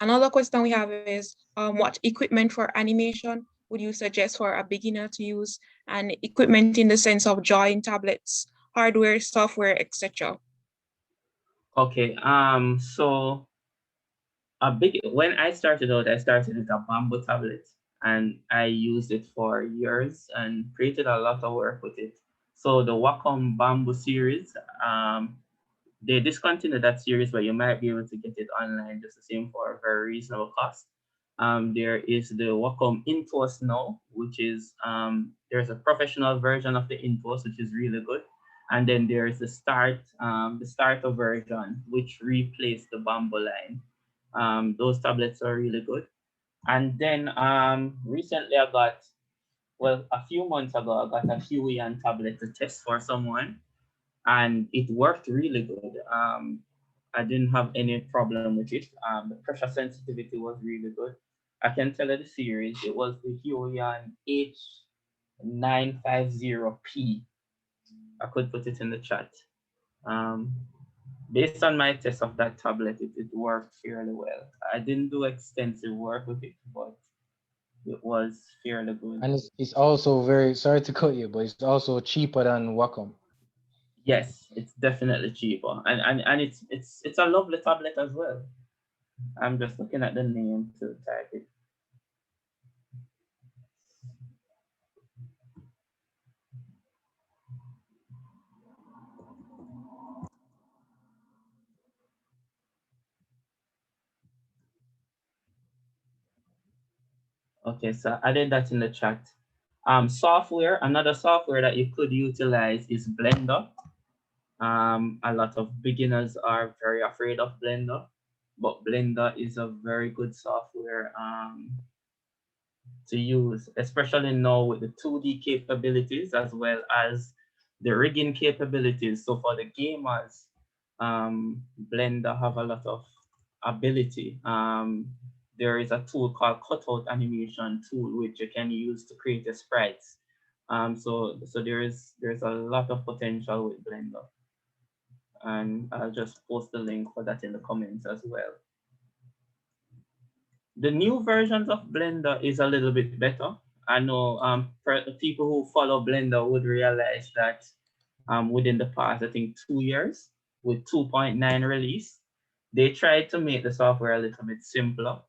Speaker 8: Another question we have is what equipment for animation would you suggest for a beginner to use? And equipment in the sense of drawing tablets, hardware, software, etc.
Speaker 9: Okay, so when I started out, I started with a bamboo tablet and I used it for years and created a lot of work with it. So the Wacom Bamboo series, they discontinued that series, but you might be able to get it online just the same for a very reasonable cost. There is the Wacom Intuos now, which is there's a professional version of the Intuos, which is really good. And then there's the starter version, which replaced the Bamboo line. Those tablets are really good. And then recently a few months ago, I got a Huion tablet to test for someone, and it worked really good. I didn't have any problem with it. The pressure sensitivity was really good. I can tell you the series. It was the Huion H950P. I could put it in the chat. Um, Based on my test of that tablet, it worked fairly well. I didn't do extensive work with it, but it was fairly good.
Speaker 3: And it's also very, sorry to cut you, but it's also cheaper than Wacom.
Speaker 9: Yes, it's definitely cheaper, and it's a lovely tablet as well. I'm just looking at the name to type it. Okay, so I did that in the chat. Software, another software that you could utilize is Blender. A lot of beginners are very afraid of Blender, but Blender is a very good software to use, especially now with the 2D capabilities as well as the rigging capabilities. So for the gamers, Blender have a lot of ability. There is a tool called cutout animation tool which you can use to create the sprites. So there's a lot of potential with Blender, and I'll just post the link for that in the comments as well. The new versions of Blender is a little bit better. I know people who follow Blender would realize that within the past, I think 2 years, with 2.9 release, they tried to make the software a little bit simpler,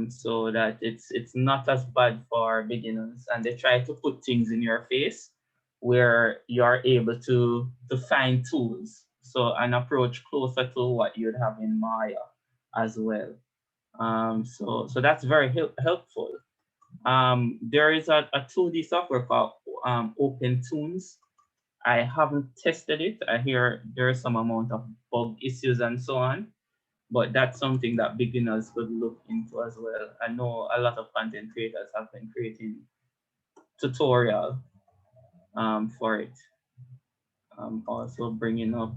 Speaker 9: so that it's not as bad for beginners, and they try to put things in your face where you're able to find tools, so an approach closer to what you'd have in Maya as well. So that's very helpful. There is a 2D software called OpenToons. I haven't tested it. I hear there is some amount of bug issues and so on, but that's something that beginners could look into as well. I know a lot of content creators have been creating tutorial for it. Also bringing up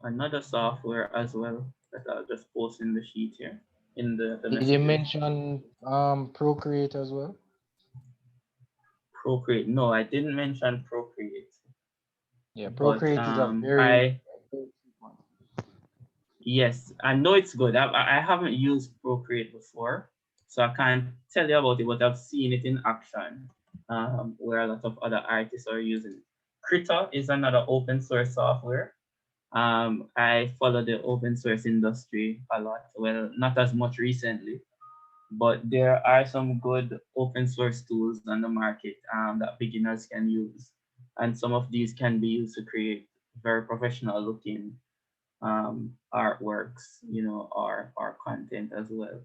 Speaker 9: another software as well that I'll just post in the sheet here in the
Speaker 3: Did you
Speaker 9: messages.
Speaker 3: mention Procreate as well?
Speaker 9: Procreate. No, I didn't mention Procreate.
Speaker 3: Yeah,
Speaker 9: But
Speaker 3: Procreate is a very
Speaker 9: yes, I know it's good. I haven't used Procreate before, so I can't tell you about it, but I've seen it in action, where a lot of other artists are using it. Krita is another open source software. I follow the open source industry a lot. Well, not as much recently, but there are some good open source tools on the market that beginners can use. And some of these can be used to create very professional looking artworks, or content as well.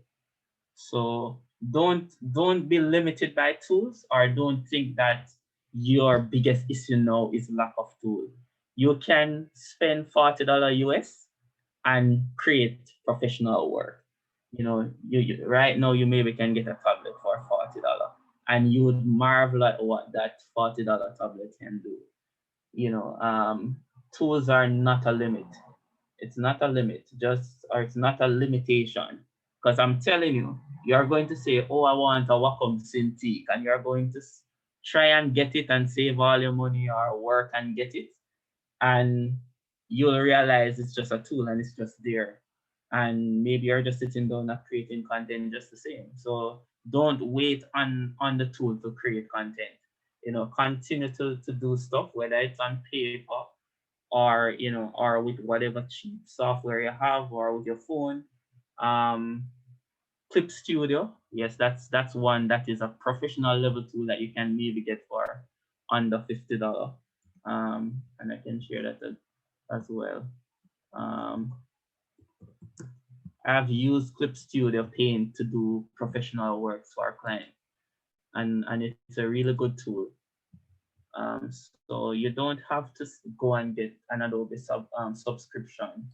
Speaker 9: So don't be limited by tools, or don't think that your biggest issue now is lack of tool. You can spend $40 US and create professional work. You right now you maybe can get a tablet for $40, and you would marvel at what that $40 tablet can do. Tools are not a limit. It's not a limit, or it's not a limitation. Because I'm telling you, you're going to say, oh, I want a Wacom Cintiq, and you're going to try and get it and save all your money or work and get it. And you'll realize it's just a tool and it's just there. And maybe you're just sitting down not creating content just the same. So don't wait on the tool to create content. Continue to do stuff, whether it's on paper or with whatever cheap software you have, or with your phone. Clip Studio, yes, that's one that is a professional level tool that you can maybe get for under $50. And I can share that as well. I've used Clip Studio Paint to do professional works for our client, and it's a really good tool. So you don't have to go and get an Adobe subscription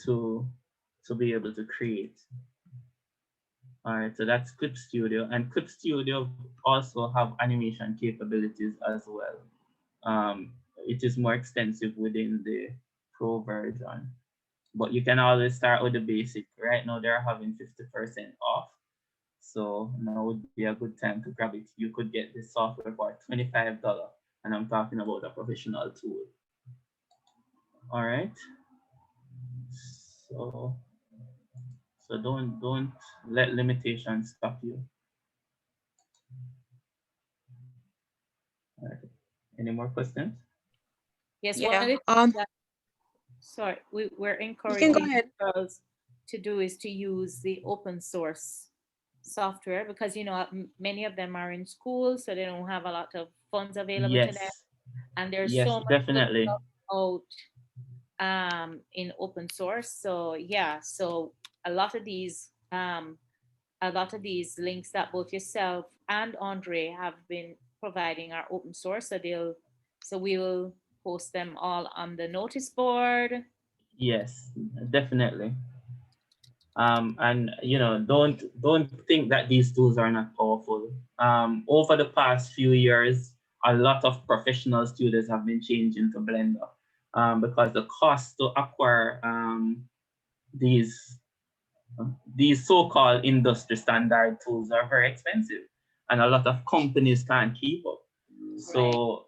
Speaker 9: to be able to create. All right, so that's Clip Studio, and Clip Studio also have animation capabilities as well. It is more extensive within the Pro version, but you can always start with the basic. Right now they're having 50% off, so now would be a good time to grab it. You could get this software for $25, and I'm talking about a professional tool. All right, so don't let limitations stop you. All right. Any more questions?
Speaker 6: Yes,
Speaker 8: Yeah.
Speaker 6: one of the sorry, we're
Speaker 8: You can go
Speaker 6: encouraging
Speaker 8: ahead.
Speaker 6: girls to do is to use the open source software, because many of them are in school, so they don't have a lot of funds available to them,
Speaker 9: Yes,
Speaker 6: and there's
Speaker 9: yes,
Speaker 6: so much good
Speaker 9: definitely.
Speaker 6: stuff out in open source. So yeah, so a lot of these links that both yourself and Andre have been providing are open source, so we will post them all on the notice board.
Speaker 9: Yes, definitely. And don't think that these tools are not powerful. Over the past few years, a lot of professional students have been changing to Blender, because the cost to acquire these so-called industry standard tools are very expensive, and a lot of companies can't keep up. So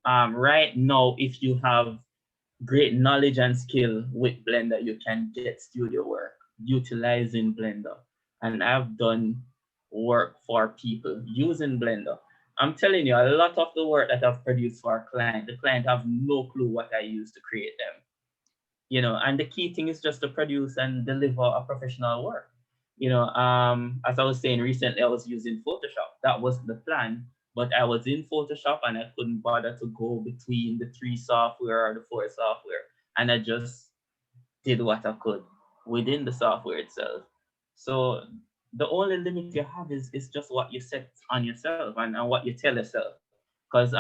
Speaker 9: right now, if you have great knowledge and skill with Blender, you can get studio work utilizing Blender. And I've done work for people using Blender. I'm telling you, a lot of the work that I've produced for a client, the client have no clue what I use to create them. And the key thing is just to produce and deliver a professional work. As I was saying recently, I was using Photoshop. That was the plan, but I was in Photoshop and I couldn't bother to go between the 3 software or the 4 software. And I just did what I could within the software itself. So the only limit you have is just what you set on yourself and what you tell yourself. Because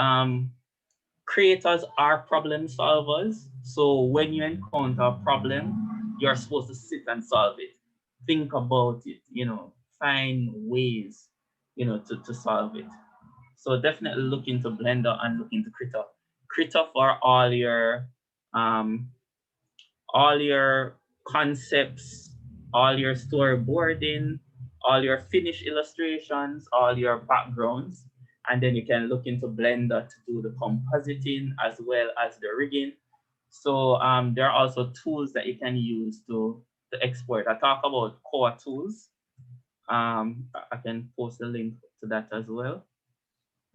Speaker 9: creators are problem solvers. So when you encounter a problem, you're supposed to sit and solve it. Think about it, find ways, to solve it. So definitely look into Blender and look into Krita. Krita for all your concepts, all your storyboarding, all your finished illustrations, all your backgrounds. And then you can look into Blender to do the compositing as well as the rigging. So there are also tools that you can use to export. I talk about core tools. I can post a link to that as well.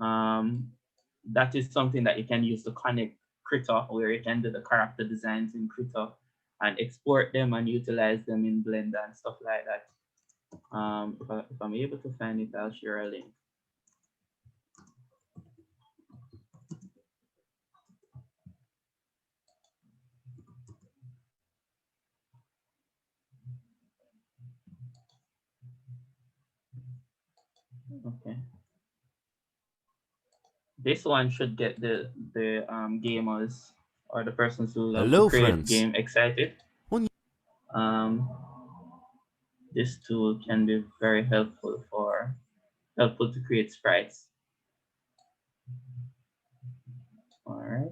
Speaker 9: That is something that you can use to connect Krita, where you can do the character designs in Krita and export them and utilize them in Blender and stuff like that. If I'm able to find it, I'll share a link. Okay. This one should get the gamers or the persons who love to create game excited. This tool can be very helpful to create sprites. All right.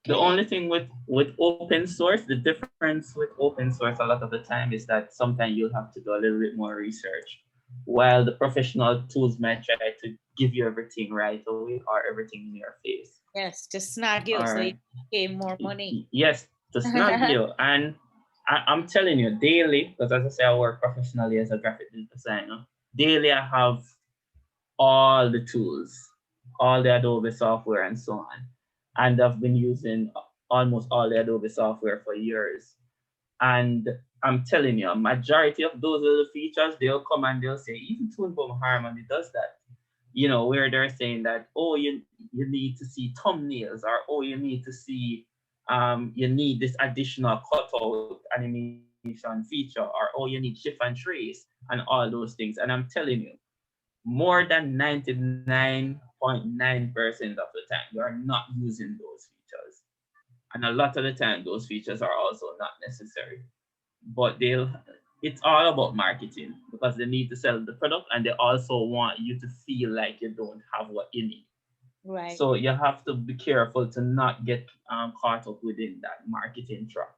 Speaker 9: The only thing with open source, the difference with open source a lot of the time is that sometimes you'll have to do a little bit more research, while the professional tools might try to give you everything right away or everything in your face.
Speaker 6: Yes, to snag you so you pay more money.
Speaker 9: Yes, to snag you. And I'm telling you, daily, because as I say, I work professionally as a graphic designer. Daily, I have all the tools, all the Adobe software and so on. And I've been using almost all the Adobe software for years. And I'm telling you, a majority of those little features, they'll come and they'll say, even Toon Boom Harmony does that. Where they're saying that, oh, you need to see thumbnails, or oh, you need to see you need this additional cutout animation feature, or oh, you need shift and trace and all those things. And I'm telling you, more than 99.9% of the time, you are not using those features. And a lot of the time, those features are also not necessary. But it's all about marketing because they need to sell the product and they also want you to feel like you don't have what you need.
Speaker 6: Right.
Speaker 9: So you have to be careful to not get caught up within that marketing trap.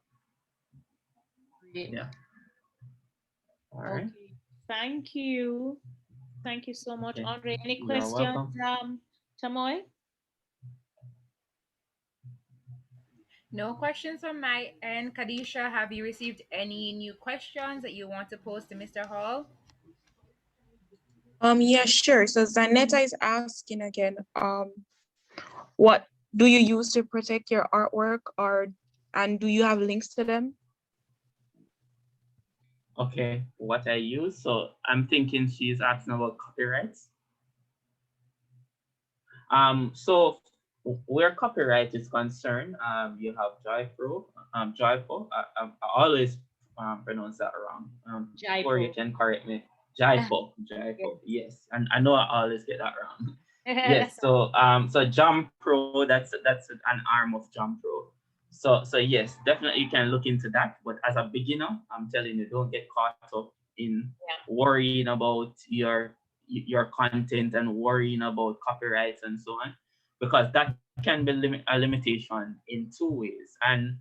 Speaker 9: Yeah. All right.
Speaker 6: Okay. Thank you. Thank you so much,
Speaker 9: Okay.
Speaker 6: Andre. Any
Speaker 9: You're
Speaker 6: questions,
Speaker 9: welcome.
Speaker 6: Tamoy?
Speaker 2: No questions on my end. Kadisha, have you received any new questions that you want to pose to Mr. Hall?
Speaker 8: Yeah, sure. So Zanetta is asking again, what do you use to protect your artwork, and do you have links to them?
Speaker 9: Okay. What I use. So I'm thinking she's asking about copyrights. So where copyright is concerned, you have I always pronounce that wrong. Or you
Speaker 6: Jaipo.
Speaker 9: can correct me. Jaipo,
Speaker 6: Yes.
Speaker 9: yes, and I know I always get that wrong.
Speaker 6: That's
Speaker 9: Yes, so Jam Pro, that's an arm of Jam Pro. So yes, definitely you can look into that. But as a beginner, I'm telling you, don't get caught up in worrying about your content and worrying about copyrights and so on, because that can be a limitation in two ways. And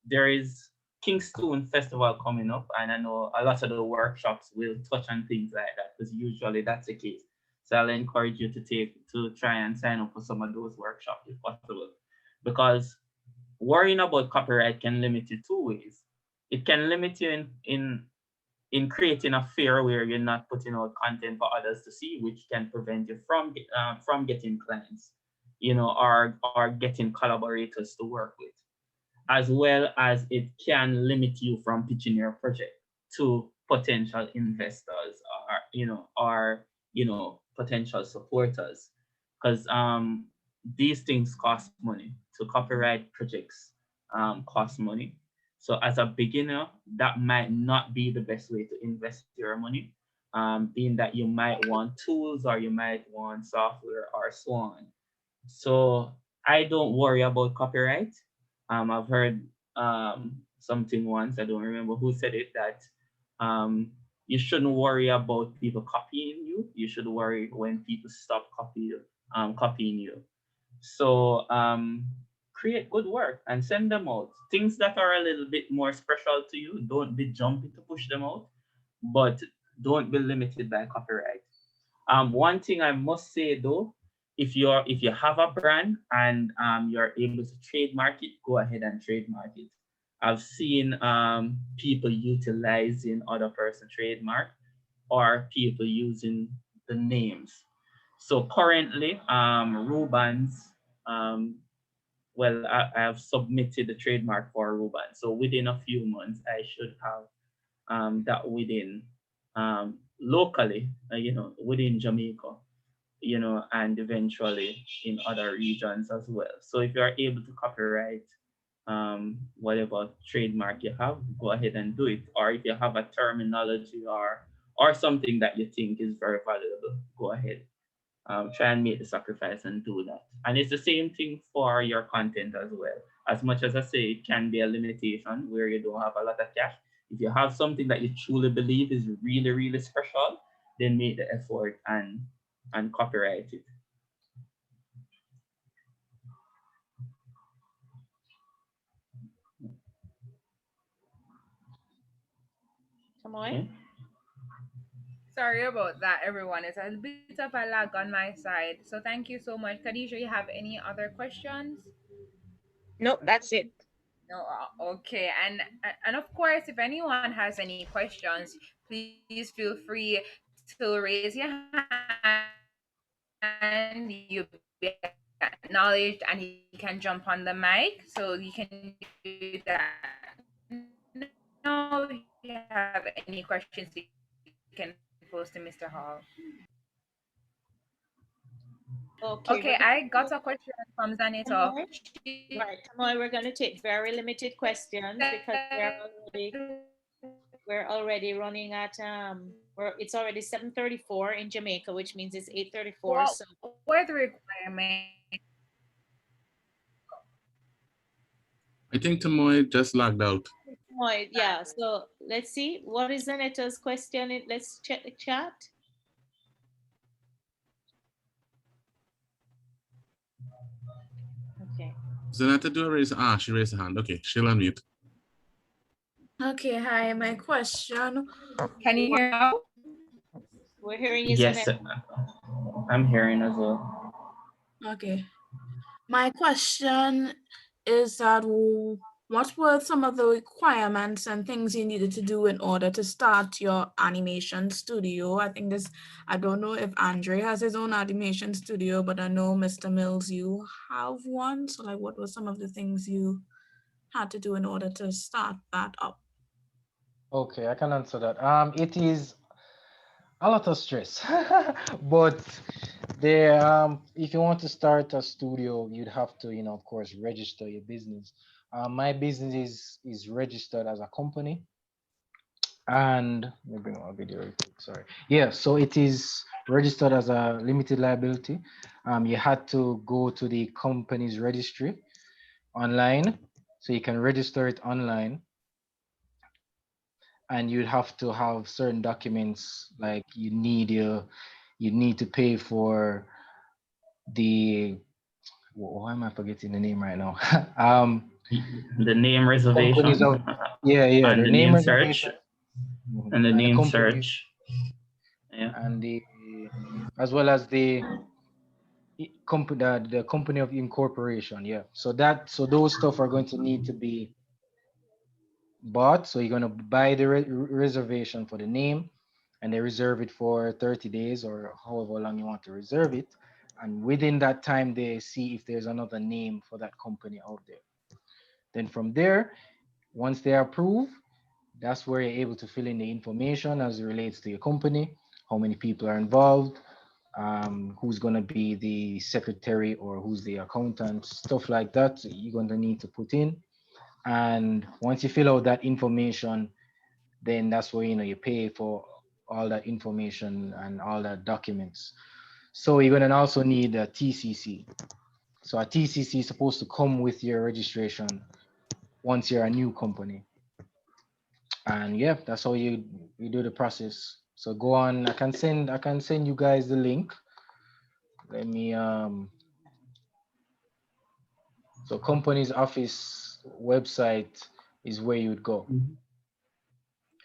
Speaker 9: there is Kingstown Festival coming up, and I know a lot of the workshops will touch on things like that because usually that's the case. So I'll encourage you to try and sign up for some of those workshops if possible, because worrying about copyright can limit you two ways. It can limit you in creating a fear where you're not putting out content for others to see, which can prevent you from getting clients, or getting collaborators to work with, as well as it can limit you from pitching your project to potential investors, or potential supporters, because these things cost money. To copyright projects cost money. So as a beginner, that might not be the best way to invest your money, being that you might want tools or you might want software or so on. So I don't worry about copyright. I've heard something once, I don't remember who said it, that you shouldn't worry about people copying you. You should worry when people stop copying you. So create good work and send them out. Things that are a little bit more special to you, don't be jumpy to push them out, but don't be limited by copyright. One thing I must say though, if you have a brand and you're able to trademark it, go ahead and trademark it. I've seen people utilizing other person trademark or people using the names. So currently, Rubans, um, well, I have submitted the trademark for Ruban. So within a few months, I should have that within locally, within Jamaica, and eventually in other regions as well. So if you are able to copyright whatever trademark you have, go ahead and do it. Or if you have a terminology or something that you think is very valuable, go ahead. Try and make the sacrifice and do that. And it's the same thing for your content as well. As much as I say it can be a limitation where you don't have a lot of cash, if you have something that you truly believe is really, really special, then make the effort and copyright it.
Speaker 6: Tamoy?
Speaker 9: Okay.
Speaker 2: Sorry about that, everyone. It's a bit of a lag on my side. So thank you so much. Kadisha, you have any other questions?
Speaker 8: Nope, that's it.
Speaker 2: No, okay. And of course, if anyone has any questions, please feel free to raise your hand. You'll be acknowledged, and you can jump on the mic. So you can do that now if you have any questions that you can pose to Mr. Hall.
Speaker 6: Okay,
Speaker 2: Okay, I got a question from Zanita.
Speaker 6: Right, Tamoy, we're going to take very limited questions because we're already running at it's already 7:34 in Jamaica, which means it's 8:34.
Speaker 2: What
Speaker 6: So
Speaker 2: were the requirements?
Speaker 5: I think Tamoy just logged out.
Speaker 6: Tamoy, yeah. So let's see. What is Zaneta's question? Let's check the chat. Okay.
Speaker 5: Zanata, she raised her hand. Okay, she'll unmute.
Speaker 4: Okay, hi. My question.
Speaker 2: Can you hear now?
Speaker 6: We're hearing you,
Speaker 9: Yes,
Speaker 6: Zaneta.
Speaker 9: I'm hearing as well.
Speaker 4: Okay. My question is that what were some of the requirements and things you needed to do in order to start your animation studio? I don't know if Andre has his own animation studio, but I know Mr. Mills, you have one. So like, what were some of the things you had to do in order to start that up?
Speaker 3: Okay, I can answer that. It is a lot of stress, but if you want to start a studio, you'd have to, of course, register your business. My business is registered as a company, and let me bring up a video real quick. Sorry. Yeah, so it is registered as a limited liability. You had to go to the company's registry online, so you can register it online, and you'd have to have certain documents, like you need to pay for the why am I forgetting the name right now?
Speaker 9: The name
Speaker 3: Companies
Speaker 9: reservation.
Speaker 3: of yeah,
Speaker 9: And
Speaker 3: the
Speaker 9: the
Speaker 3: name
Speaker 9: name search.
Speaker 3: reservation. Mhm.
Speaker 9: And the
Speaker 3: And the
Speaker 9: name
Speaker 3: company,
Speaker 9: search. Yeah.
Speaker 3: and as well as the company, the company of incorporation. Yeah, so those stuff are going to need to be bought. So you're going to buy the reservation for the name, and they reserve it for 30 days or however long you want to reserve it. And within that time, they see if there's another name for that company out there. Then from there, once they approve, that's where you're able to fill in the information as it relates to your company, how many people are involved, who's going to be the secretary or who's the accountant, stuff like that. You're going to need to put in. And once you fill out that information, then that's where you pay for all that information and all that documents. So you're going to also need a TCC. So a TCC is supposed to come with your registration once you're a new company. And yeah, that's how you do the process. So go on. I can send you guys the link. Let me so company's office website is where you would go.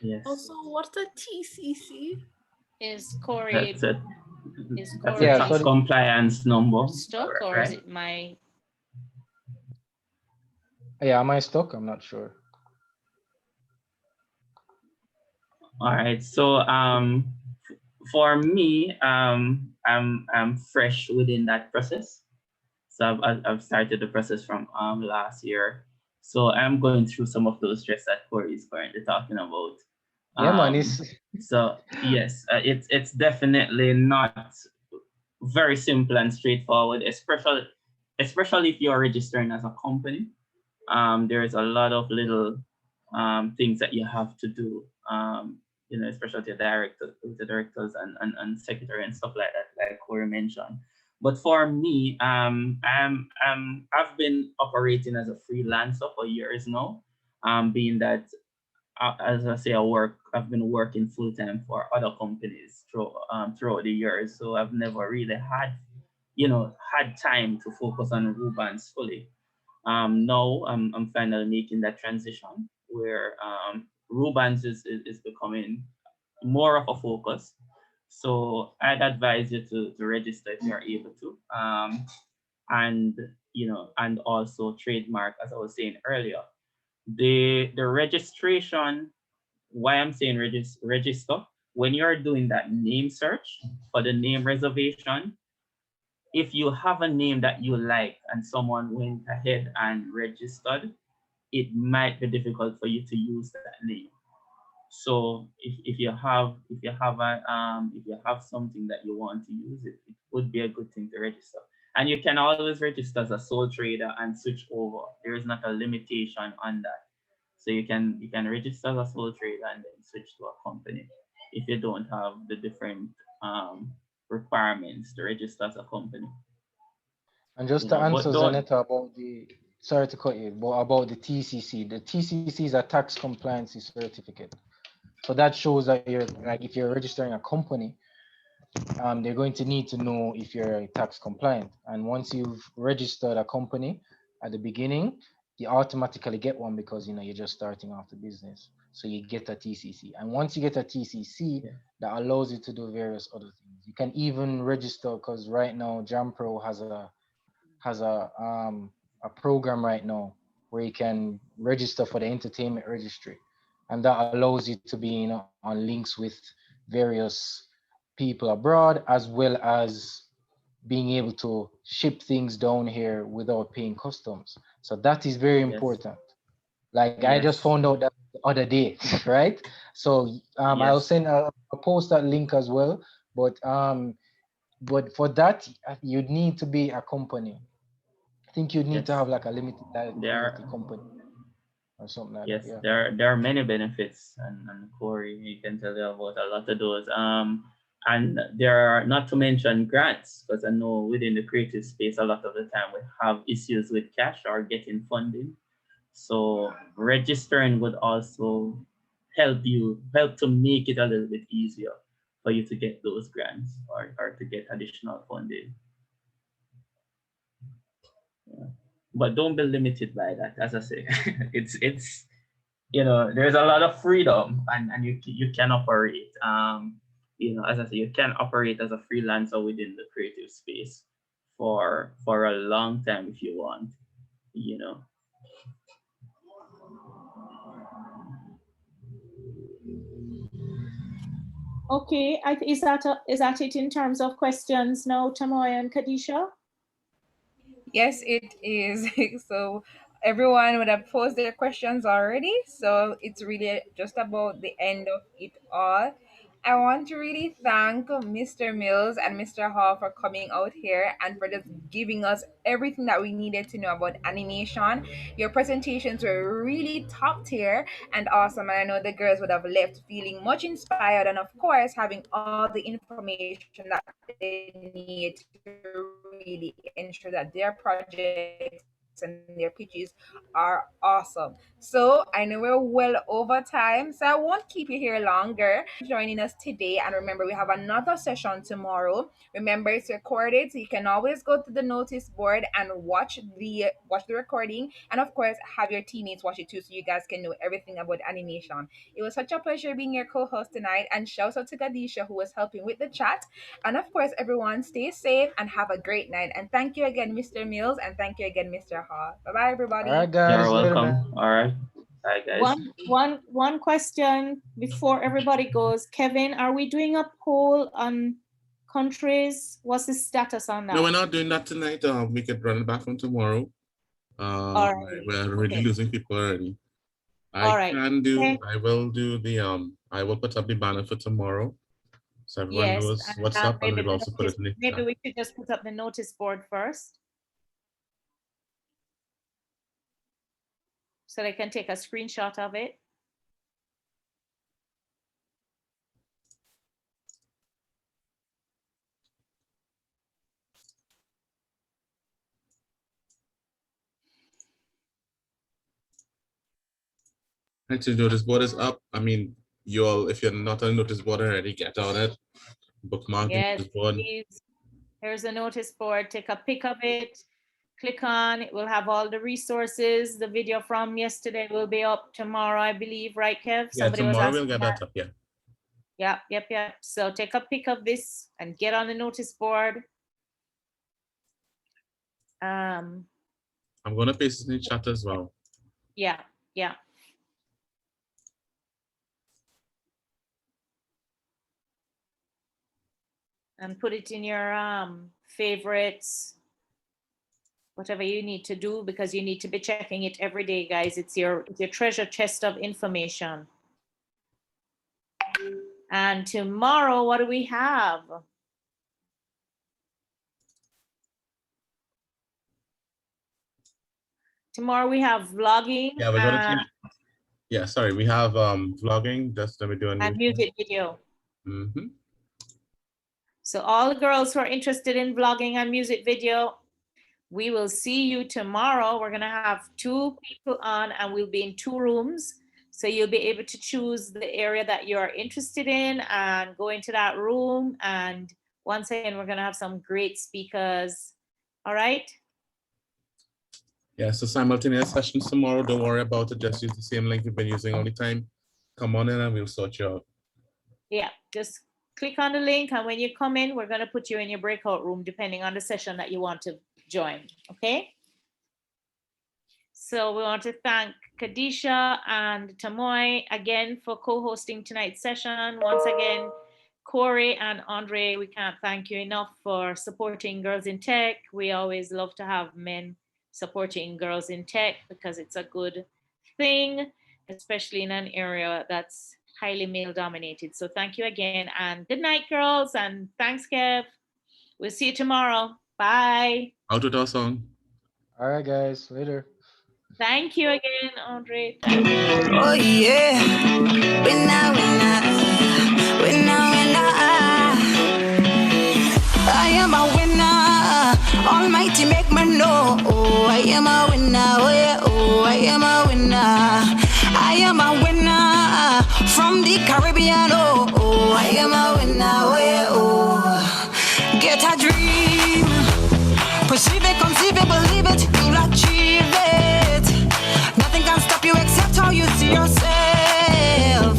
Speaker 9: Yes.
Speaker 4: Also, what's a TCC?
Speaker 6: Is Corey?
Speaker 9: That's it.
Speaker 6: Is
Speaker 9: That's
Speaker 6: Corey
Speaker 9: a tax compliance number.
Speaker 6: stuck, or
Speaker 9: right?
Speaker 6: is it my?
Speaker 3: Yeah, am I stuck? I'm not sure.
Speaker 9: All right. So for me, I'm fresh within that process. So I've started the process from last year. So I'm going through some of those stress that Corey is currently talking about.
Speaker 3: Yeah, man.
Speaker 9: So yes, it's definitely not very simple and straightforward, especially if you're registering as a company. There's a lot of little things that you have to do. Especially the directors and secretary and stuff like that, like Corey mentioned. But for me, I've been operating as a freelancer for years now. Being that, as I say, I've been working full time for other companies throughout the years. So I've never really had time to focus on Rubans fully. Now I'm finally making that transition where Rubans is becoming more of a focus. So I'd advise you to register if you're able to. And also trademark, as I was saying earlier. The registration, why I'm saying register, when you're doing that name search for the name reservation, if you have a name that you like and someone went ahead and registered, it might be difficult for you to use that name. So if you have something that you want to use, it would be a good thing to register. And you can always register as a sole trader and switch over. There is not a limitation on that. So you can register as a sole trader and then switch to a company if you don't have the different requirements to register as a company.
Speaker 3: And just to answer Zanetta about the, sorry to cut you, but about the TCC. The TCC is a tax compliance certificate. So that shows that you're like, if you're registering a company, they're going to need to know if you're tax compliant. And once you've registered a company at the beginning, you automatically get one because you're just starting off the business. So you get a TCC. And once you get a TCC, that allows you to do various other things. You can even register, because right now JamPro has a program right now where you can register for the entertainment registry, and that allows you to be on links with various people abroad, as well as being able to ship things down here without paying customs. So that is very important. Like I just found out that the other day, right? So I'll send a post that link as well. But for that, you'd need to be a company. I think you'd need to have like a limited liability company or something like that. Yeah.
Speaker 9: There are many benefits, and Corey, he can tell you about a lot of those. And there are, not to mention, grants, because I know within the creative space a lot of the time we have issues with cash or getting funding. So registering would also help to make it a little bit easier for you to get those grants or to get additional funding. Yeah. But don't be limited by that. As I say, it's there's a lot of freedom, and you can operate. As I say, you can operate as a freelancer within the creative space for a long time if you want.
Speaker 6: Okay, is that it in terms of questions now, Tamoy and Kadisha?
Speaker 2: Yes, it is. So everyone would have posed their questions already. So it's really just about the end of it all. I want to really thank Mr. Mills and Mr. Hall for coming out here and for just giving us everything that we needed to know about animation. Your presentations were really top tier and awesome. And I know the girls would have left feeling much inspired and, of course, having all the information that they need to really ensure that their projects and their pitches are awesome. So I know we're well over time, so I won't keep you here longer. Thank you for joining us today. And remember, we have another session tomorrow. Remember, it's recorded, so you can always go to the notice board and watch the recording. And of course, have your teammates watch it too, so you guys can know everything about animation. It was such a pleasure being your co-host tonight. And shout out to Gadisha, who was helping with the chat. And of course, everyone, stay safe and have a great night. And thank you again, Mr. Mills, and thank you again, Mr. Hall. Bye bye, everybody.
Speaker 3: All right, guys.
Speaker 9: You're welcome. All right. Bye, guys.
Speaker 6: One question before everybody goes. Kevin, are we doing a poll on countries? What's the status on that?
Speaker 5: No, we're not doing that tonight. We could run it back from tomorrow.
Speaker 6: All right.
Speaker 5: We're already losing people already.
Speaker 6: All right.
Speaker 5: I will do I will put up the banner for tomorrow. So everyone knows what's up, and we'll also put it in the
Speaker 6: maybe we should just put up the notice board first, so they can take a screenshot of it.
Speaker 5: Actually, notice board is up. I mean, if you're not on notice board already, get on it. Bookmark the notice board.
Speaker 6: Please. Here's a notice board. Take a pic of it. Click on it. Will have all the resources. The video from yesterday will be up tomorrow, I believe, right, Kev?
Speaker 5: Yeah, tomorrow we'll get that up. Yeah.
Speaker 6: Yep. So take a pic of this and get on the notice board.
Speaker 5: I'm gonna paste it in the chat as well.
Speaker 6: Yeah. And put it in your favorites, whatever you need to do, because you need to be checking it every day, guys. It's your treasure chest of information. And tomorrow, what do we have? Tomorrow we have vlogging
Speaker 5: Yeah, we're gonna keep. Yeah, sorry, we have vlogging. That's what we're doing.
Speaker 6: and music video.
Speaker 5: Mm-hmm.
Speaker 6: So all the girls who are interested in vlogging and music video, we will see you tomorrow. We're gonna have 2 people on and we'll be in 2 rooms. So you'll be able to choose the area that you're interested in and go into that room. And once again, we're gonna have some great speakers. All right?
Speaker 5: Yeah, so simultaneous sessions tomorrow. Don't worry about it. Just use the same link you've been using all the time. Come on in and we'll sort you out.
Speaker 6: Yeah, just click on the link, and when you come in, we're going to put you in your breakout room depending on the session that you want to join. Okay? So we want to thank Kadisha and Tamoy again for co-hosting tonight's session. Once again, Corey and Andre, we can't thank you enough for supporting Girls in Tech. We always love to have men supporting girls in tech because it's a good thing, especially in an area that's highly male dominated. So thank you again, and good night, girls, and thanks, Kev. We'll see you tomorrow. Bye.
Speaker 5: Out with our song.
Speaker 3: All right, guys. Later.
Speaker 6: Thank you again, Andre.
Speaker 12: Oh yeah, winner, winner, winner, winner. I am a winner. Almighty make me know. Oh, I am a winner. Oh yeah, oh, I am a winner. I am a winner from the Caribbean. Oh, oh, I am a winner. Oh yeah, oh. Get a dream, perceive it, conceive it, believe it, you'll achieve it. Nothing can stop you except how you see yourself.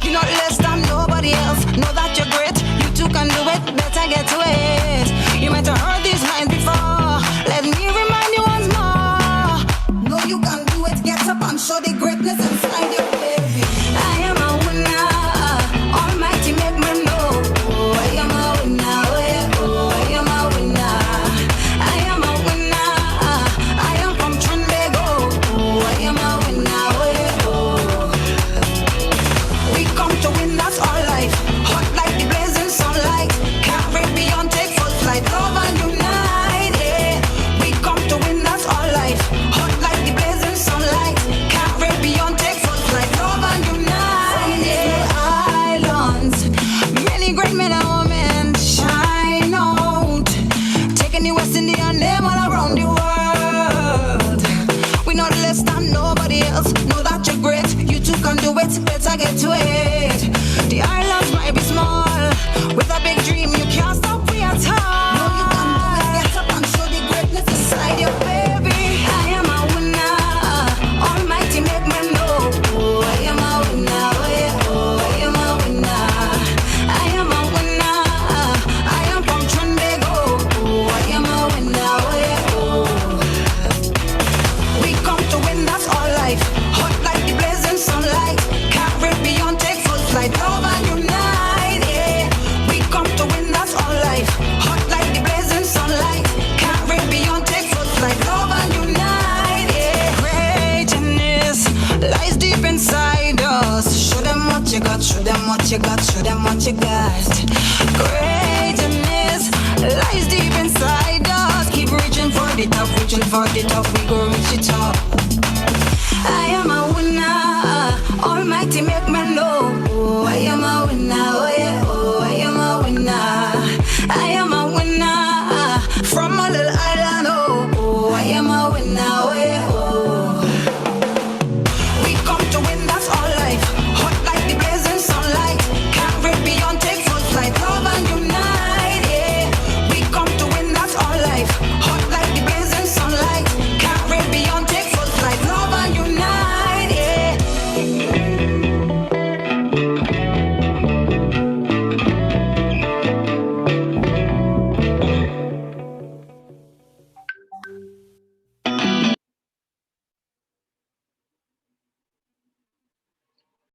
Speaker 12: You're not less than nobody else. Know that you're great. You too can do it. Better get to it. You might have heard these lines before. Let me remind you once more. Know you can do it. Get up and show the greatness inside you, baby. I am a winner. Almighty make me know. Oh, I am a winner. Oh, yeah. Oh, I am a winner. I am a winner. I am from Trinbago. Oh, I am a winner. Oh, yeah. Oh. We come to win, that's our life. Hot like the blazing sunlight. Caribbean take full flight. Love and unite. Yeah. We come to win, that's our life. Hot like the blazing sunlight. Caribbean take full flight. Love and unite. Yeah. Islands. Many great men and women shine out. Taking the West Indian name all around the world. We not less than nobody else. Know that you're great. You too can do it. Better get to it. The islands might be small. With a big dream, you can't stop we at all. No, you can do it. Get up and show the greatness inside you, baby. I am a winner. Almighty make me know. Oh, I am a winner. Oh, yeah. Oh, I am a winner. I am a winner. I am from Trinbago. Oh, I am a winner. Oh, yeah. Oh. We come to win, that's our life. Hot like the blazing sunlight. Caribbean take full flight. Love and unite, yeah. We come to win, that's our life. Hot like the blazing sunlight. Caribbean take full flight. Love and unite, yeah. Greatness lies deep inside us. Show them what you got, show them what you got, show them what you got. Greatness lies deep inside us. Keep reaching for the top, we go reach the top.